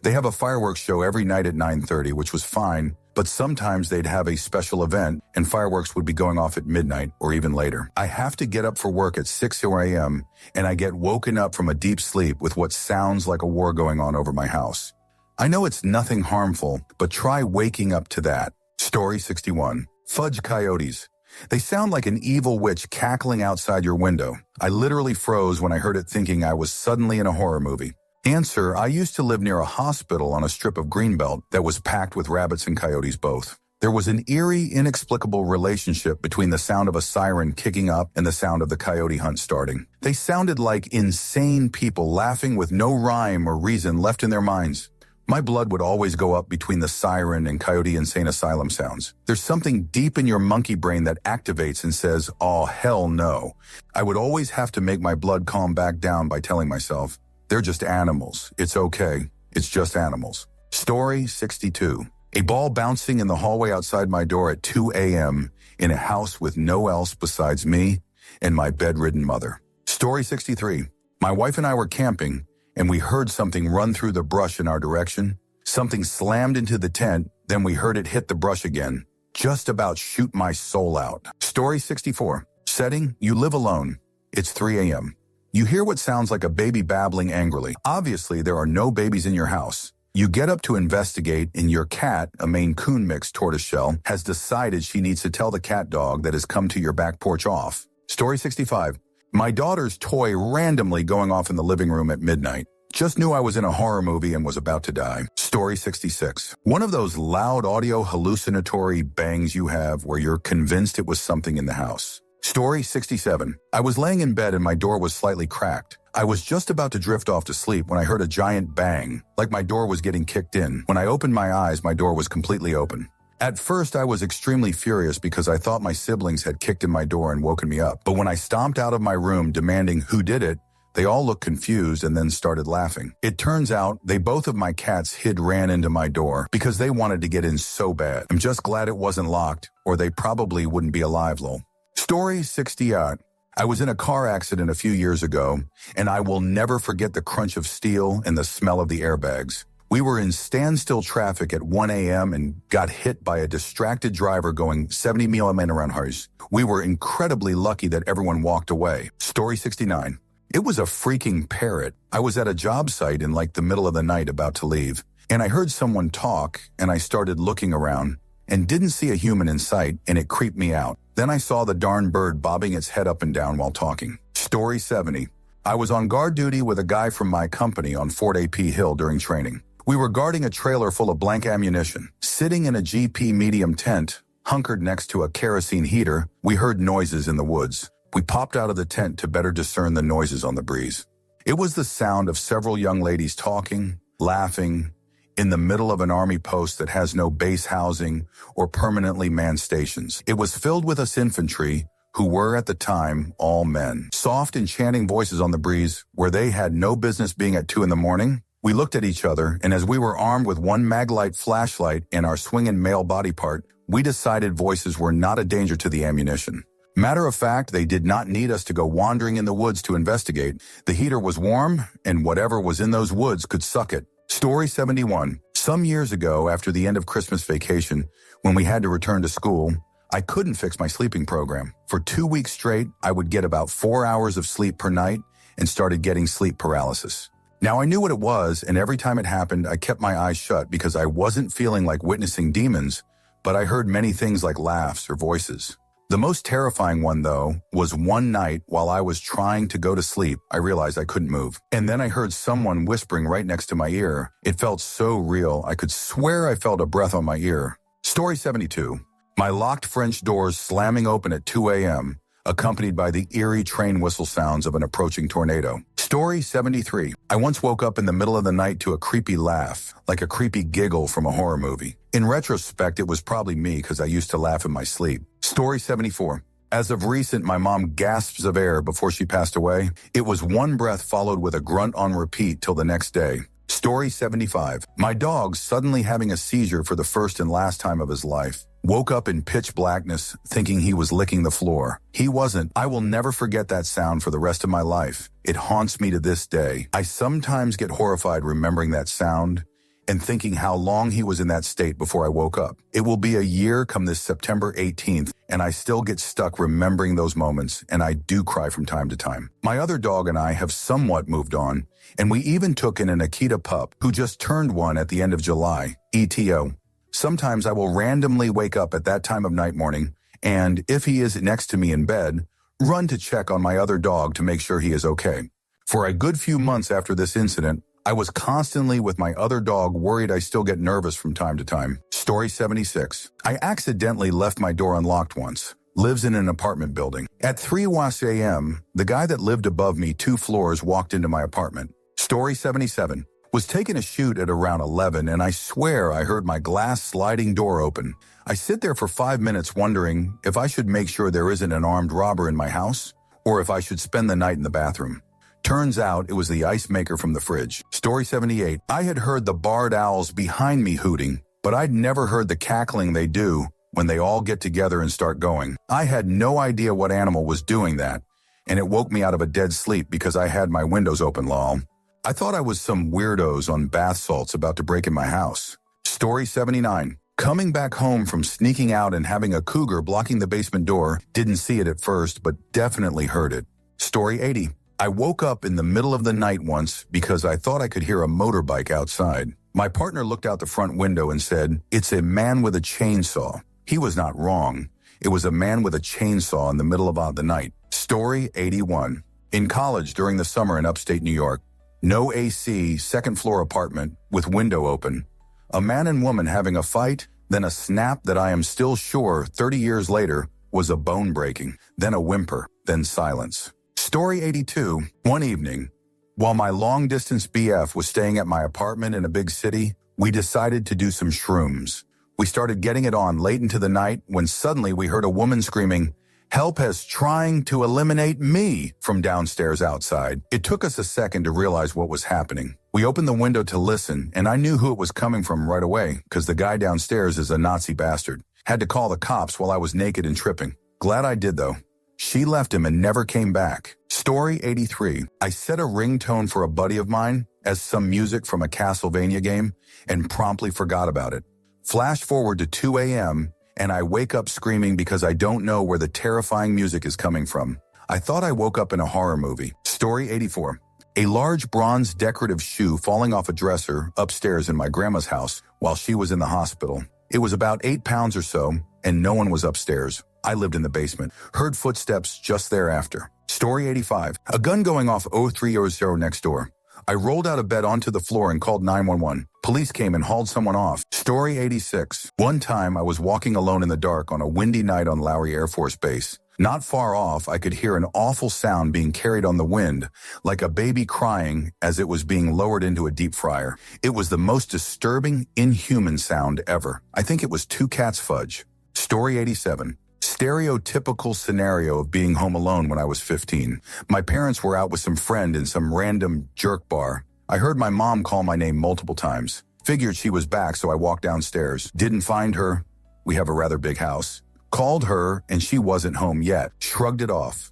They have a fireworks show every night at 9:30, which was fine, but sometimes they'd have a special event and fireworks would be going off at midnight or even later. I have to get up for work at 6 a.m. and I get woken up from a deep sleep with what sounds like a war going on over my house. I know it's nothing harmful, but try waking up to that. Story 61. Fudge coyotes. They sound like an evil witch cackling outside your window. I literally froze when I heard it, thinking I was suddenly in a horror movie. Answer: I used to live near a hospital on a strip of greenbelt that was packed with rabbits and coyotes both. There was an eerie, inexplicable relationship between the sound of a siren kicking up and the sound of the coyote hunt starting. They sounded like insane people laughing with no rhyme or reason left in their minds. My blood would always go up between the siren and coyote insane asylum sounds. There's something deep in your monkey brain that activates and says, oh, hell no. I would always have to make my blood calm back down by telling myself, they're just animals. It's okay. It's just animals. Story 62. A ball bouncing in the hallway outside my door at 2 a.m. in a house with no else besides me and my bedridden mother. Story 63. My wife and I were camping, and we heard something run through the brush in our direction. Something slammed into the tent, then we heard it hit the brush again. Just about shoot my soul out. Story 64. Setting: you live alone. It's 3 a.m. You hear what sounds like a baby babbling angrily. Obviously, there are no babies in your house. You get up to investigate, and your cat, a Maine Coon mixed tortoiseshell, has decided she needs to tell the cat dog that has come to your back porch off. Story 65. My daughter's toy randomly going off in the living room at midnight. Just knew I was in a horror movie and was about to die. Story 66. One of those loud audio hallucinatory bangs you have where you're convinced it was something in the house. Story 67. I was laying in bed and my door was slightly cracked. I was just about to drift off to sleep when I heard a giant bang, like my door was getting kicked in. When I opened my eyes, my door was completely open. At first, I was extremely furious because I thought my siblings had kicked in my door and woken me up. But when I stomped out of my room demanding who did it, they all looked confused and then started laughing. It turns out both of my cats ran into my door because they wanted to get in so bad. I'm just glad it wasn't locked, or they probably wouldn't be alive, lol. Story 68. I was in a car accident a few years ago, and I will never forget the crunch of steel and the smell of the airbags. We were in standstill traffic at 1 a.m. and got hit by a distracted driver going 70 mph. We were incredibly lucky that everyone walked away. Story 69. It was a freaking parrot. I was at a job site in the middle of the night about to leave, and I heard someone talk, and I started looking around and didn't see a human in sight, and it creeped me out. Then I saw the darn bird bobbing its head up and down while talking. Story 70. I was on guard duty with a guy from my company on Fort AP Hill during training. We were guarding a trailer full of blank ammunition. Sitting in a GP medium tent, hunkered next to a kerosene heater, we heard noises in the woods. We popped out of the tent to better discern the noises on the breeze. It was the sound of several young ladies talking, laughing, in the middle of an army post that has no base housing or permanently manned stations. It was filled with us infantry, who were at the time all men. Soft, enchanting voices on the breeze, where they had no business being at 2 a.m. We looked at each other, and as we were armed with one Maglite flashlight and our swinging male body part, we decided voices were not a danger to the ammunition. Matter of fact, they did not need us to go wandering in the woods to investigate. The heater was warm, and whatever was in those woods could suck it. Story 71. Some years ago, after the end of Christmas vacation, when we had to return to school, I couldn't fix my sleeping program. For 2 weeks straight, I would get about 4 hours of sleep per night and started getting sleep paralysis. Now I knew what it was, and every time it happened, I kept my eyes shut because I wasn't feeling like witnessing demons, but I heard many things like laughs or voices. The most terrifying one, though, was one night while I was trying to go to sleep, I realized I couldn't move. And then I heard someone whispering right next to my ear. It felt so real, I could swear I felt a breath on my ear. Story 72. My locked French doors slamming open at 2 a.m., accompanied by the eerie train whistle sounds of an approaching tornado. Story 73. I once woke up in the middle of the night to a creepy laugh, like a creepy giggle from a horror movie. In retrospect, it was probably me because I used to laugh in my sleep. Story 74. As of recent, my mom gasps of air before she passed away. It was one breath followed with a grunt on repeat till the next day. Story 75. My dog suddenly having a seizure for the first and last time of his life. Woke up in pitch blackness, thinking he was licking the floor. He wasn't. I will never forget that sound for the rest of my life. It haunts me to this day. I sometimes get horrified remembering that sound and thinking how long he was in that state before I woke up. It will be a year come this September 18th, and I still get stuck remembering those moments, and I do cry from time to time. My other dog and I have somewhat moved on, and we even took in an Akita pup who just turned one at the end of July, ETO. Sometimes I will randomly wake up at that time of night morning, and if he is next to me in bed, run to check on my other dog to make sure he is okay. For a good few months after this incident, I was constantly with my other dog, worried I still get nervous from time to time. Story 76. I accidentally left my door unlocked once. Lives in an apartment building. At 3 a.m., the guy that lived above me 2 floors walked into my apartment. Story 77. Was taking a shoot at around 11, and I swear I heard my glass sliding door open. I sit there for 5 minutes wondering if I should make sure there isn't an armed robber in my house, or if I should spend the night in the bathroom. Turns out it was the ice maker from the fridge. Story 78. I had heard the barred owls behind me hooting, but I'd never heard the cackling they do when they all get together and start going. I had no idea what animal was doing that, and it woke me out of a dead sleep because I had my windows open, lol. I thought I was some weirdos on bath salts about to break in my house. Story 79. Coming back home from sneaking out and having a cougar blocking the basement door, didn't see it at first, but definitely heard it. Story 80. I woke up in the middle of the night once because I thought I could hear a motorbike outside. My partner looked out the front window and said, "It's a man with a chainsaw." He was not wrong. It was a man with a chainsaw in the middle of the night. Story 81. In college during the summer in upstate New York, no AC, second floor apartment with window open. A man and woman having a fight, then a snap that I am still sure 30 years later was a bone breaking, then a whimper, then silence. Story 82. One evening, while my long distance BF was staying at my apartment in a big city, we decided to do some shrooms. We started getting it on late into the night when suddenly we heard a woman screaming, "Help is trying to eliminate me," from downstairs outside. It took us a second to realize what was happening. We opened the window to listen, and I knew who it was coming from right away, because the guy downstairs is a Nazi bastard. Had to call the cops while I was naked and tripping. Glad I did, though. She left him and never came back. Story 83. I set a ringtone for a buddy of mine as some music from a Castlevania game and promptly forgot about it. Flash forward to 2 a.m., and I wake up screaming because I don't know where the terrifying music is coming from. I thought I woke up in a horror movie. Story 84. A large bronze decorative shoe falling off a dresser upstairs in my grandma's house while she was in the hospital. It was about 8 pounds or so, and no one was upstairs. I lived in the basement. Heard footsteps just thereafter. Story 85. A gun going off 0300 next door. I rolled out of bed onto the floor and called 911. Police came and hauled someone off. Story 86. One time I was walking alone in the dark on a windy night on Lowry Air Force Base. Not far off, I could hear an awful sound being carried on the wind, like a baby crying as it was being lowered into a deep fryer. It was the most disturbing, inhuman sound ever. I think it was 2 cats fudge. Story 87. Stereotypical scenario of being home alone when I was 15. My parents were out with some friend in some random jerk bar. I heard my mom call my name multiple times. Figured she was back, so I walked downstairs. Didn't find her. We have a rather big house. Called her, and she wasn't home yet. Shrugged it off.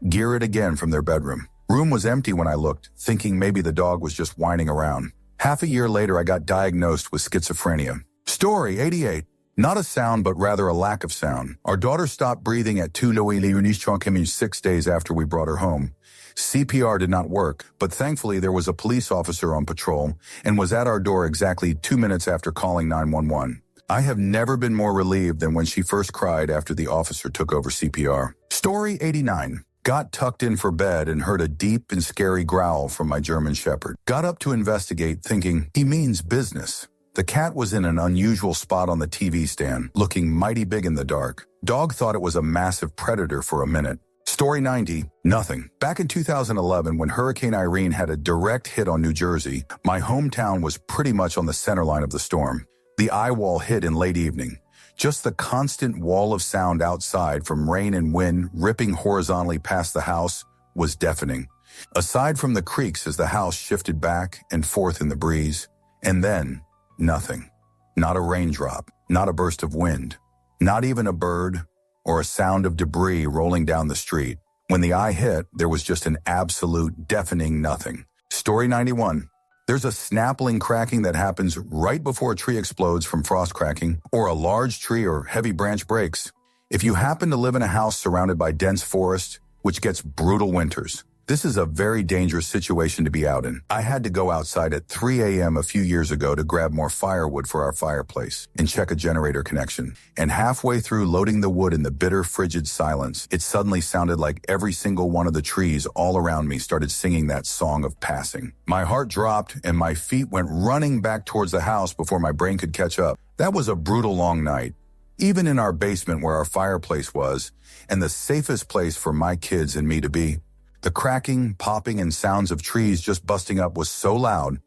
Gear it again from their bedroom. Room was empty when I looked, thinking maybe the dog was just whining around. Half a year later, I got diagnosed with schizophrenia. Story 88. Not a sound, but rather a lack of sound. Our daughter stopped breathing at 6 days after we brought her home. CPR did not work, but thankfully there was a police officer on patrol and was at our door exactly 2 minutes after calling 911. I have never been more relieved than when she first cried after the officer took over CPR. Story 89. Got tucked in for bed and heard a deep and scary growl from my German Shepherd. Got up to investigate, thinking, he means business. The cat was in an unusual spot on the TV stand, looking mighty big in the dark. Dog thought it was a massive predator for a minute. Story 90. Nothing. Back in 2011, when Hurricane Irene had a direct hit on New Jersey, my hometown was pretty much on the center line of the storm. The eye wall hit in late evening. Just the constant wall of sound outside from rain and wind ripping horizontally past the house was deafening. Aside from the creaks as the house shifted back and forth in the breeze, and then nothing. Not a raindrop, not a burst of wind, not even a bird or a sound of debris rolling down the street. When the eye hit, there was just an absolute deafening nothing. Story 91. There's a snapping cracking that happens right before a tree explodes from frost cracking or a large tree or heavy branch breaks. If you happen to live in a house surrounded by dense forest, which gets brutal winters, this is a very dangerous situation to be out in. I had to go outside at 3 a.m. a few years ago to grab more firewood for our fireplace and check a generator connection. And halfway through loading the wood in the bitter, frigid silence, it suddenly sounded like every single one of the trees all around me started singing that song of passing. My heart dropped and my feet went running back towards the house before my brain could catch up. That was a brutal long night. Even in our basement where our fireplace was, and the safest place for my kids and me to be, the cracking, popping, and sounds of trees just busting up was so loud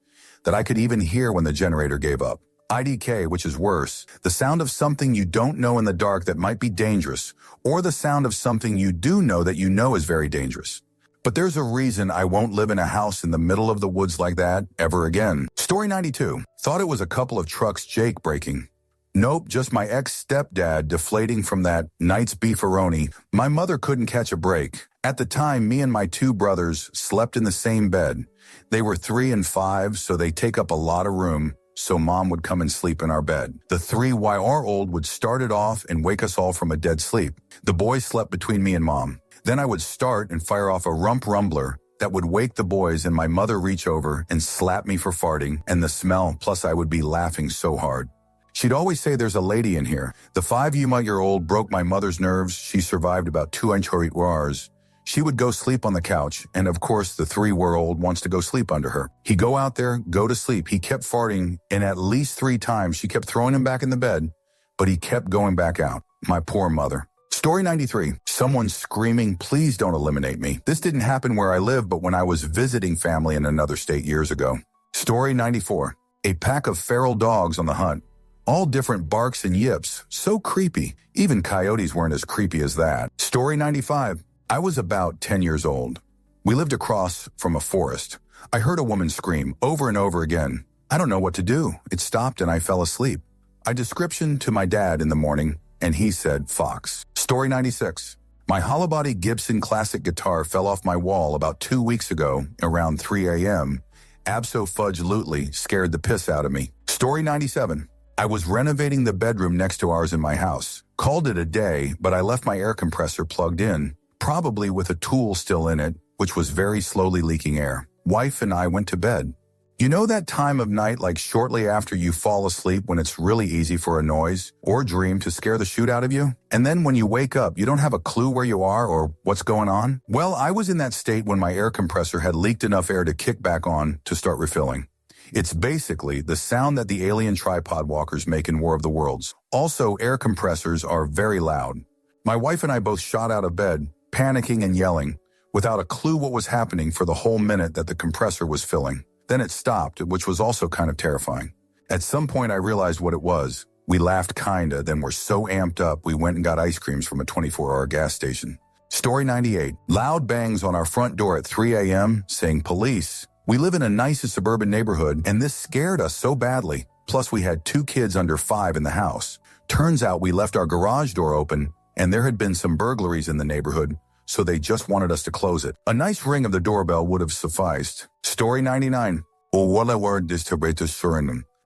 that I could even hear when the generator gave up. IDK, which is worse, the sound of something you don't know in the dark that might be dangerous, or the sound of something you do know that you know is very dangerous. But there's a reason I won't live in a house in the middle of the woods like that ever again. Story 92. Thought it was a couple of trucks Jake breaking. Nope, just my ex-stepdad deflating from that night's beefaroni. My mother couldn't catch a break. At the time, me and my two brothers slept in the same bed. They were 3 and 5, so they take up a lot of room, so Mom would come and sleep in our bed. The 3 YR old would start it off and wake us all from a dead sleep. The boys slept between me and Mom. Then I would start and fire off a rump rumbler that would wake the boys and my mother reach over and slap me for farting and the smell, plus I would be laughing so hard. She'd always say there's a lady in here. The 5-year-old broke my mother's nerves. She survived about 2 hours. She would go sleep on the couch, and of course the 3-year-old wants to go sleep under her. He'd go out there, go to sleep. He kept farting, and at least 3 times she kept throwing him back in the bed, but he kept going back out. My poor mother. Story 93. Someone screaming, please don't eliminate me. This didn't happen where I live, but when I was visiting family in another state years ago. Story 94. A pack of feral dogs on the hunt. All different barks and yips. So creepy. Even coyotes weren't as creepy as that. Story 95. I was about 10 years old. We lived across from a forest. I heard a woman scream over and over again. I don't know what to do. It stopped and I fell asleep. I descriptioned to my dad in the morning, and he said, fox. Story 96. My hollow body Gibson classic guitar fell off my wall about 2 weeks ago around 3 a.m. Abso-fudge-lutely scared the piss out of me. Story 97. I was renovating the bedroom next to ours in my house. Called it a day, but I left my air compressor plugged in, probably with a tool still in it, which was very slowly leaking air. Wife and I went to bed. You know that time of night like shortly after you fall asleep when it's really easy for a noise or dream to scare the shoot out of you? And then when you wake up, you don't have a clue where you are or what's going on? Well, I was in that state when my air compressor had leaked enough air to kick back on to start refilling. It's basically the sound that the alien tripod walkers make in War of the Worlds. Also, air compressors are very loud. My wife and I both shot out of bed, panicking and yelling, without a clue what was happening for the whole minute that the compressor was filling. Then it stopped, which was also kind of terrifying. At some point, I realized what it was. We laughed kinda, then were so amped up, we went and got ice creams from a 24-hour gas station. Story 98. Loud bangs on our front door at 3 a.m. saying police. We live in a nice suburban neighborhood, and this scared us so badly. Plus, we had 2 kids under 5 in the house. Turns out we left our garage door open, and there had been some burglaries in the neighborhood, so they just wanted us to close it. A nice ring of the doorbell would have sufficed. Story 99.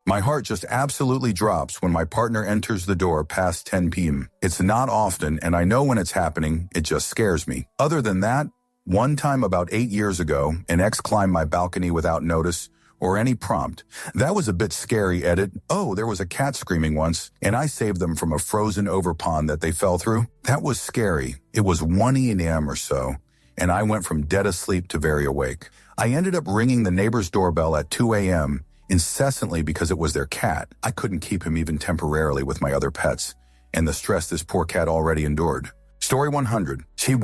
My heart just absolutely drops when my partner enters the door past 10 p.m. It's not often, and I know when it's happening, it just scares me. Other than that, One time about 8 years ago, an ex climbed my balcony without notice or any prompt. That was a bit scary, edit. Oh, there was a cat screaming once, and I saved them from a frozen over pond that they fell through. That was scary. It was 1 a.m. or so, and I went from dead asleep to very awake. I ended up ringing the neighbor's doorbell at 2 a.m. incessantly because it was their cat. I couldn't keep him even temporarily with my other pets, and the stress this poor cat already endured. Story 100. She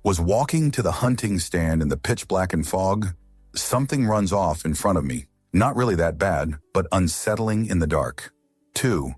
was walking to the hunting stand in the pitch black and fog. Something runs off in front of me. Not really that bad, but unsettling in the dark. 2.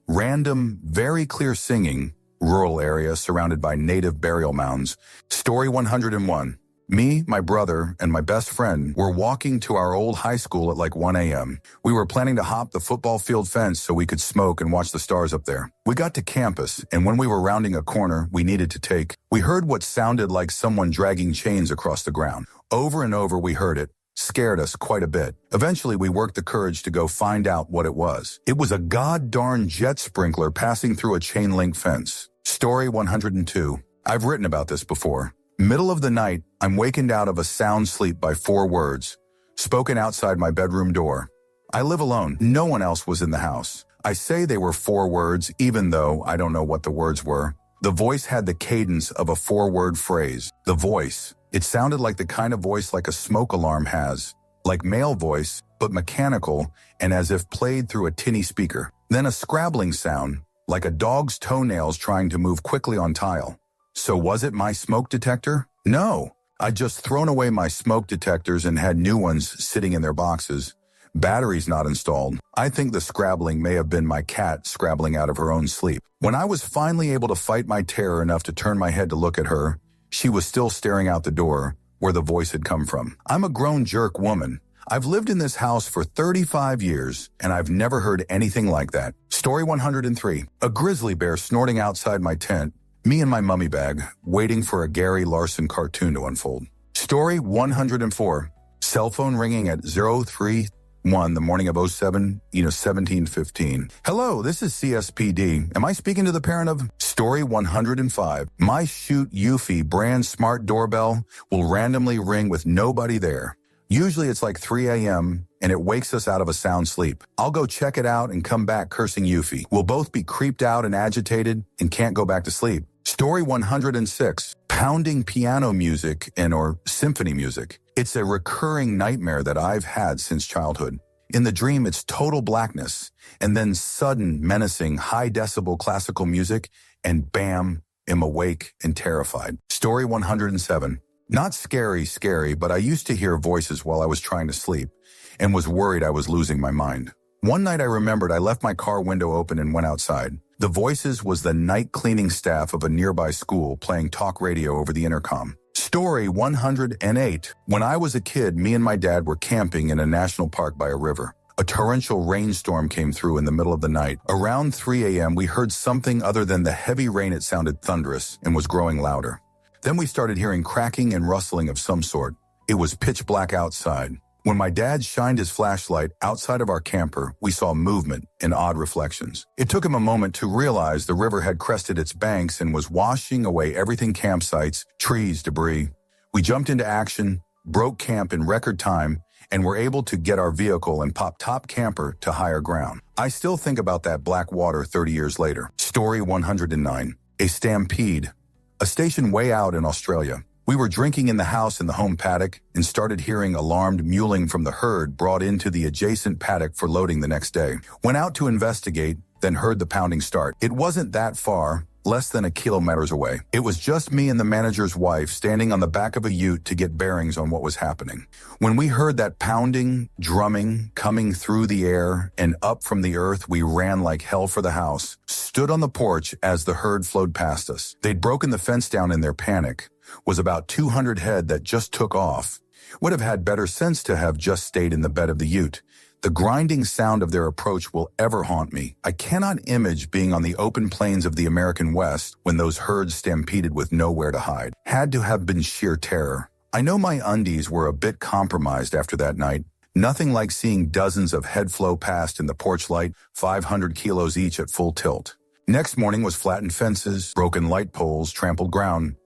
Random, very clear singing, rural area surrounded by native burial mounds. Story 101. Me, my brother, and my best friend were walking to our old high school at like 1 a.m. We were planning to hop the football field fence so we could smoke and watch the stars up there. We got to campus, and when we were rounding a corner we needed to take, we heard what sounded like someone dragging chains across the ground. Over and over we heard it. Scared us quite a bit. Eventually we worked the courage to go find out what it was. It was a god-darn jet sprinkler passing through a chain-link fence. Story 102. I've written about this before. Middle of the night, I'm wakened out of a sound sleep by 4 words, spoken outside my bedroom door. I live alone. No one else was in the house. I say they were 4 words, even though I don't know what the words were. The voice had the cadence of a 4-word phrase. The voice. It sounded like the kind of voice like a smoke alarm has. Like male voice, but mechanical and as if played through a tinny speaker. Then a scrabbling sound, like a dog's toenails trying to move quickly on tile. So was it my smoke detector? No. I'd just thrown away my smoke detectors and had new ones sitting in their boxes. Batteries not installed. I think the scrabbling may have been my cat scrabbling out of her own sleep. When I was finally able to fight my terror enough to turn my head to look at her, she was still staring out the door where the voice had come from. I'm a grown jerk woman. I've lived in this house for 35 years, and I've never heard anything like that. Story 103. A grizzly bear snorting outside my tent. Me and my mummy bag, waiting for a Gary Larson cartoon to unfold. Story 104. Cell phone ringing at 031 the morning of 1715. Hello, this is CSPD. Am I speaking to the parent of? Story 105. My Youve brand smart doorbell will randomly ring with nobody there. Usually it's like 3 a.m. and it wakes us out of a sound sleep. I'll go check it out and come back cursing Youve. We'll both be creeped out and agitated and can't go back to sleep. Story 106. Pounding piano music or symphony music. It's a recurring nightmare that I've had since childhood. In the dream, it's total blackness, and then sudden, menacing, high-decibel classical music, and bam, am awake and terrified. Story 107. Not scary, but I used to hear voices while I was trying to sleep, and was worried I was losing my mind. One night I remembered I left my car window open and went outside. The voices was the night cleaning staff of a nearby school playing talk radio over the intercom. Story 108. When I was a kid, me and my dad were camping in a national park by a river. A torrential rainstorm came through in the middle of the night. Around 3 a.m. we heard something other than the heavy rain. It sounded thunderous and was growing louder. Then we started hearing cracking and rustling of some sort. It was pitch black outside. When my dad shined his flashlight outside of our camper, we saw movement and odd reflections. It took him a moment to realize the river had crested its banks and was washing away everything: campsites, trees, debris. We jumped into action, broke camp in record time, and were able to get our vehicle and pop top camper to higher ground. I still think about that black water 30 years later. Story 109. A stampede. A station way out in Australia. We were drinking in the house in the home paddock and started hearing alarmed mewling from the herd brought into the adjacent paddock for loading the next day. Went out to investigate, then heard the pounding start. It wasn't that far, less than 1 kilometer away. It was just me and the manager's wife standing on the back of a ute to get bearings on what was happening. When we heard that pounding, drumming, coming through the air and up from the earth, we ran like hell for the house, stood on the porch as the herd flowed past us. They'd broken the fence down in their panic. Was about 200 head that just took off. Would have had better sense to have just stayed in the bed of the ute. The grinding sound of their approach will ever haunt me. I cannot image being on the open plains of the American West when those herds stampeded with nowhere to hide. Had to have been sheer terror. I know my undies were a bit compromised after that night. Nothing like seeing dozens of head flow past in the porch light, 500 kilos each at full tilt. Next morning was flattened fences, broken light poles, trampled ground.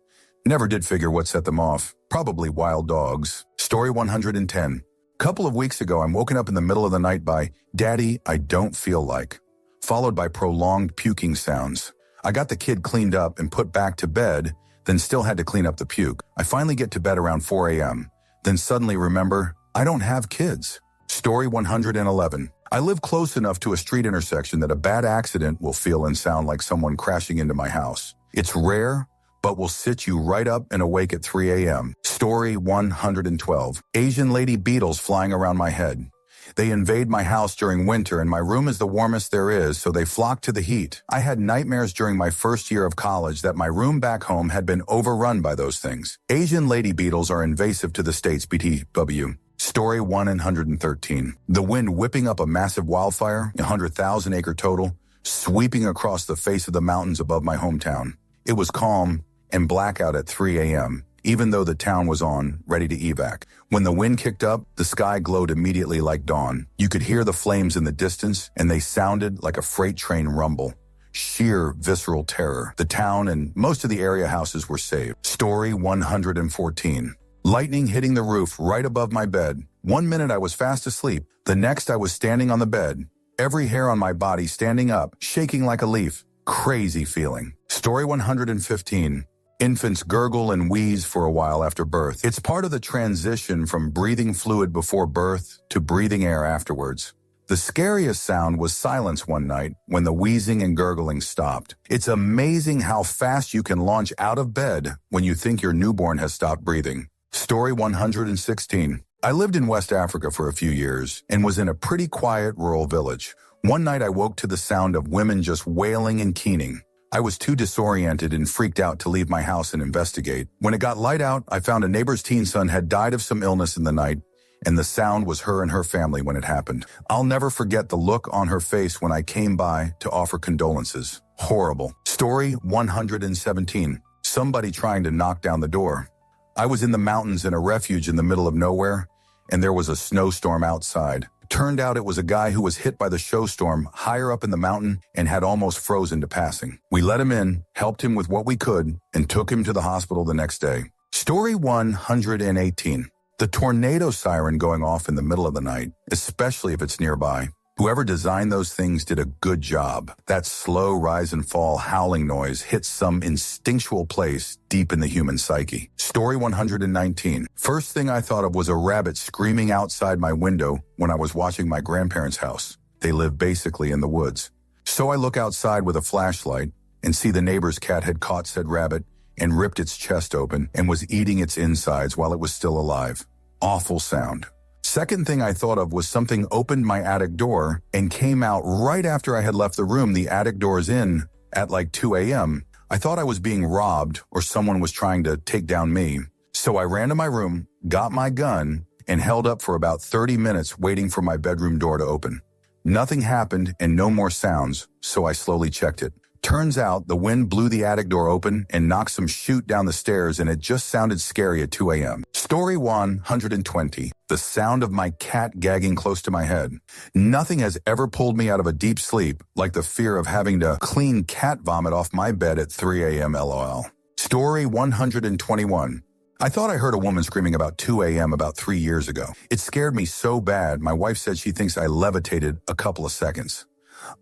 Never did figure what set them off. Probably wild dogs. Story 110. Couple of weeks ago, I'm woken up in the middle of the night by, "Daddy, I don't feel like," followed by prolonged puking sounds. I got the kid cleaned up and put back to bed, then still had to clean up the puke. I finally get to bed around 4 a.m., then suddenly remember, I don't have kids. Story 111. I live close enough to a street intersection that a bad accident will feel and sound like someone crashing into my house. It's rare, but will sit you right up and awake at 3 a.m. Story 112. Asian lady beetles flying around my head. They invade my house during winter and my room is the warmest there is, so they flock to the heat. I had nightmares during my first year of college that my room back home had been overrun by those things. Asian lady beetles are invasive to the states, BTW. Story 113. The wind whipping up a massive wildfire, 100,000 acre total, sweeping across the face of the mountains above my hometown. It was calm and blackout at 3 a.m., even though the town was on, ready to evac. When the wind kicked up, the sky glowed immediately like dawn. You could hear the flames in the distance, and they sounded like a freight train rumble. Sheer visceral terror. The town and most of the area houses were saved. Story 114. Lightning hitting the roof right above my bed. 1 minute I was fast asleep. The next I was standing on the bed. Every hair on my body standing up, shaking like a leaf. Crazy feeling. Story 115. Infants gurgle and wheeze for a while after birth. It's part of the transition from breathing fluid before birth to breathing air afterwards. The scariest sound was silence one night when the wheezing and gurgling stopped. It's amazing how fast you can launch out of bed when you think your newborn has stopped breathing. Story 116. I lived in West Africa for a few years and was in a pretty quiet rural village. One night I woke to the sound of women just wailing and keening. I was too disoriented and freaked out to leave my house and investigate. When it got light out, I found a neighbor's teen son had died of some illness in the night, and the sound was her and her family when it happened. I'll never forget the look on her face when I came by to offer condolences. Horrible. Story 117. Somebody trying to knock down the door. I was in the mountains in a refuge in the middle of nowhere, and there was a snowstorm outside. Turned out it was a guy who was hit by the snowstorm higher up in the mountain and had almost frozen to passing. We let him in, helped him with what we could, and took him to the hospital the next day. Story 118. The tornado siren going off in the middle of the night, especially if it's nearby. Whoever designed those things did a good job. That slow rise and fall howling noise hits some instinctual place deep in the human psyche. Story 119. First thing I thought of was a rabbit screaming outside my window when I was watching my grandparents' house. They live basically in the woods. So I look outside with a flashlight and see the neighbor's cat had caught said rabbit and ripped its chest open and was eating its insides while it was still alive. Awful sound. Second thing I thought of was something opened my attic door and came out right after I had left the room the attic door's in at like 2 a.m. I thought I was being robbed or someone was trying to take down me. So I ran to my room, got my gun, and held up for about 30 minutes waiting for my bedroom door to open. Nothing happened and no more sounds, so I slowly checked it. Turns out the wind blew the attic door open and knocked some chute down the stairs, and it just sounded scary at 2 a.m. Story 120. The sound of my cat gagging close to my head. Nothing has ever pulled me out of a deep sleep like the fear of having to clean cat vomit off my bed at 3 a.m. LOL. Story 121. I thought I heard a woman screaming about 2 a.m. about 3 years ago. It scared me so bad, my wife said she thinks I levitated a couple of seconds.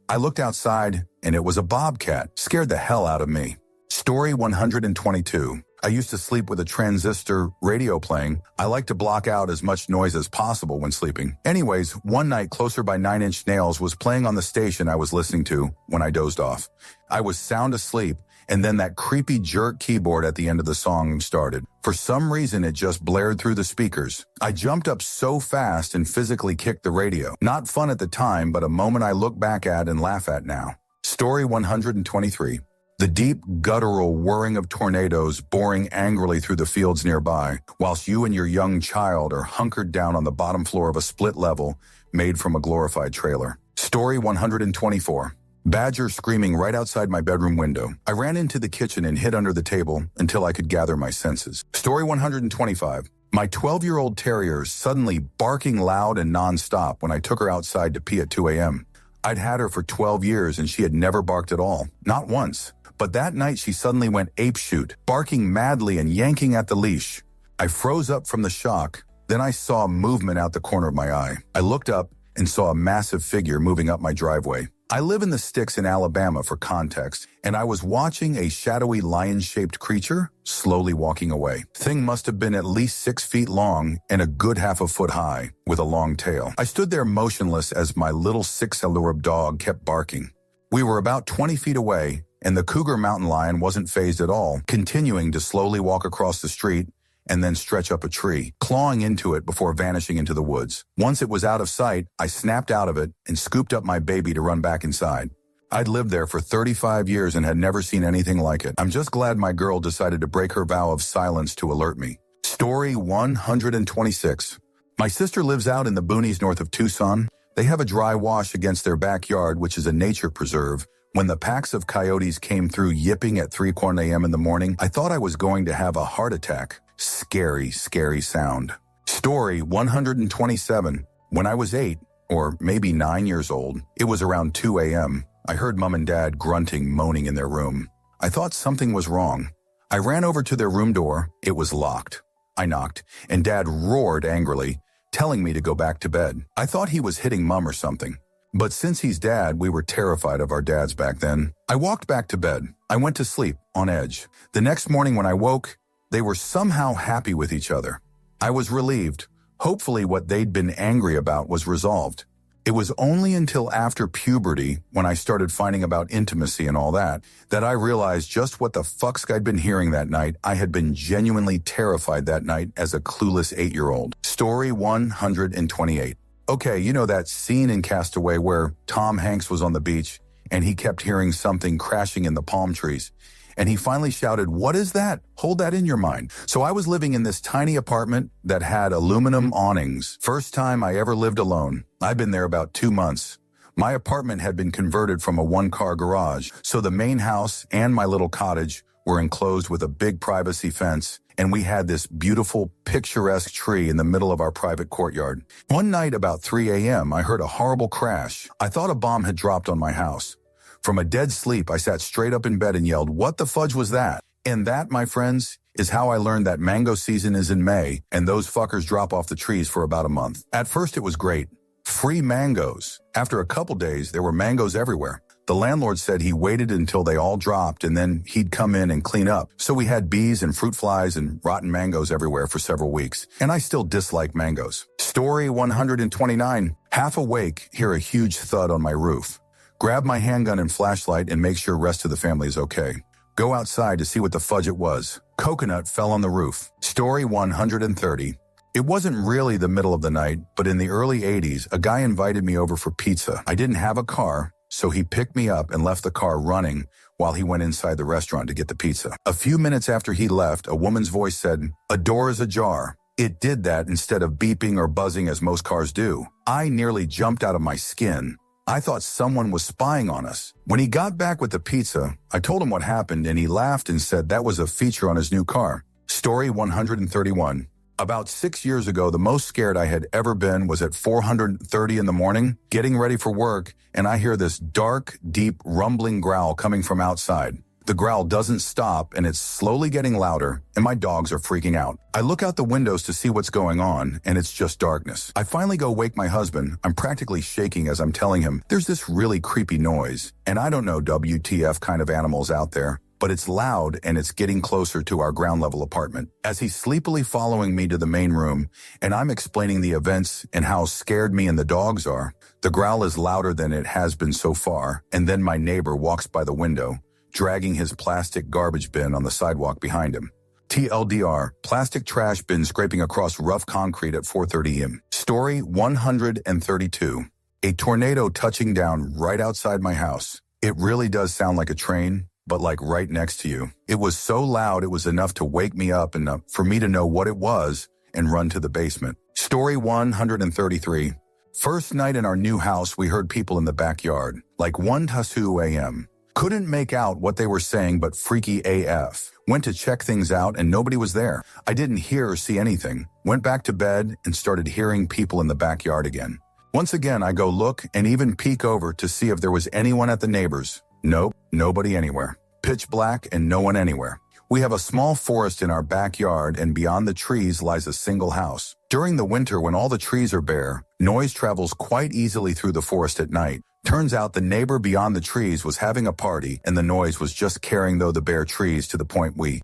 I looked outside, and it was a bobcat. Scared the hell out of me. Story 122. I used to sleep with a transistor radio playing. I like to block out as much noise as possible when sleeping. Anyways, one night Closer by 9 Inch Nails was playing on the station I was listening to when I dozed off. I was sound asleep, and then that creepy jerk keyboard at the end of the song started. For some reason, it just blared through the speakers. I jumped up so fast and physically kicked the radio. Not fun at the time, but a moment I look back at and laugh at now. Story 123. The deep, guttural whirring of tornadoes boring angrily through the fields nearby, whilst you and your young child are hunkered down on the bottom floor of a split level made from a glorified trailer. Story 124. Badger screaming right outside my bedroom window. I ran into the kitchen and hid under the table until I could gather my senses. Story 125. My 12-year-old terrier suddenly barking loud and nonstop when I took her outside to pee at 2 a.m. I'd had her for 12 years and she had never barked at all, not once. But that night she suddenly went apeshit, barking madly and yanking at the leash. I froze up from the shock. Then I saw movement out the corner of my eye. I looked up and saw a massive figure moving up my driveway. I live in the sticks in Alabama for context, and I was watching a shadowy lion-shaped creature slowly walking away. Thing must have been at least 6 feet long and a good half a foot high, with a long tail. I stood there motionless as my little 6-year-old dog kept barking. We were about 20 feet away, and the cougar mountain lion wasn't fazed at all, continuing to slowly walk across the street and then stretch up a tree, clawing into it before vanishing into the woods. Once it was out of sight, I snapped out of it and scooped up my baby to run back inside. I'd lived there for 35 years and had never seen anything like it. I'm just glad my girl decided to break her vow of silence to alert me. Story 126. My sister lives out in the boonies north of Tucson. They have a dry wash against their backyard, which is a nature preserve. When the packs of coyotes came through yipping at 3:15 a.m. in the morning, I thought I was going to have a heart attack. Scary, scary sound. Story 127. When I was 8, or maybe 9 years old, it was around 2 a.m. I heard Mom and Dad grunting, moaning in their room. I thought something was wrong. I ran over to their room door. It was locked. I knocked, and Dad roared angrily, telling me to go back to bed. I thought he was hitting Mom or something. But since he's Dad, we were terrified of our dads back then. I walked back to bed. I went to sleep, on edge. The next morning when I woke, they were somehow happy with each other. I was relieved. Hopefully what they'd been angry about was resolved. It was only until after puberty, when I started finding about intimacy and all that I realized just what the fuck I'd been hearing that night. I had been genuinely terrified that night as a clueless 8-year-old. Story 128. Okay, you know that scene in Castaway where Tom Hanks was on the beach and he kept hearing something crashing in the palm trees. And he finally shouted, "What is that? Hold that in your mind." So I was living in this tiny apartment that had aluminum awnings. First time I ever lived alone. I'd been there about 2 months. My apartment had been converted from a 1-car garage. So the main house and my little cottage were enclosed with a big privacy fence. And we had this beautiful, picturesque tree in the middle of our private courtyard. One night about 3 a.m., I heard a horrible crash. I thought a bomb had dropped on my house. From a dead sleep, I sat straight up in bed and yelled, "What the fudge was that?" And that, my friends, is how I learned that mango season is in May, and those fuckers drop off the trees for about a month. At first, it was great. Free mangoes. After a couple days, there were mangoes everywhere. The landlord said he waited until they all dropped and then he'd come in and clean up. So we had bees and fruit flies and rotten mangoes everywhere for several weeks. And I still dislike mangoes. Story 129. Half awake, hear a huge thud on my roof. Grab my handgun and flashlight and make sure rest of the family is okay. Go outside to see what the fudge it was. Coconut fell on the roof. Story 130. It wasn't really the middle of the night, but in the early 80s, a guy invited me over for pizza. I didn't have a car, so he picked me up and left the car running while he went inside the restaurant to get the pizza. A few minutes after he left, a woman's voice said, "A door is ajar." It did that instead of beeping or buzzing as most cars do. I nearly jumped out of my skin. I thought someone was spying on us. When he got back with the pizza, I told him what happened and he laughed and said that was a feature on his new car. Story 131. About 6 years ago, the most scared I had ever been was at 4:30 in the morning, getting ready for work, and I hear this dark, deep, rumbling growl coming from outside. The growl doesn't stop, and it's slowly getting louder, and my dogs are freaking out. I look out the windows to see what's going on, and it's just darkness. I finally go wake my husband. I'm practically shaking as I'm telling him, there's this really creepy noise, and I don't know WTF kind of animals out there, but it's loud, and it's getting closer to our ground-level apartment. As he's sleepily following me to the main room, and I'm explaining the events and how scared me and the dogs are, the growl is louder than it has been so far, and then my neighbor walks by the window, dragging his plastic garbage bin on the sidewalk behind him. TLDR, plastic trash bin scraping across rough concrete at 4:30 a.m. Story 132. A tornado touching down right outside my house. It really does sound like a train, but like right next to you. It was so loud it was enough to wake me up and for me to know what it was and run to the basement. Story 133. First night in our new house, we heard people in the backyard, like 1:02 a.m. Couldn't make out what they were saying, but freaky AF. Went to check things out and nobody was there. I didn't hear or see anything. Went back to bed and started hearing people in the backyard again. Once again, I go look and even peek over to see if there was anyone at the neighbors. Nope, nobody anywhere. Pitch black and no one anywhere. We have a small forest in our backyard, and beyond the trees lies a single house. During the winter, when all the trees are bare, noise travels quite easily through the forest at night. Turns out the neighbor beyond the trees was having a party, and the noise was just carrying the bare trees to the point we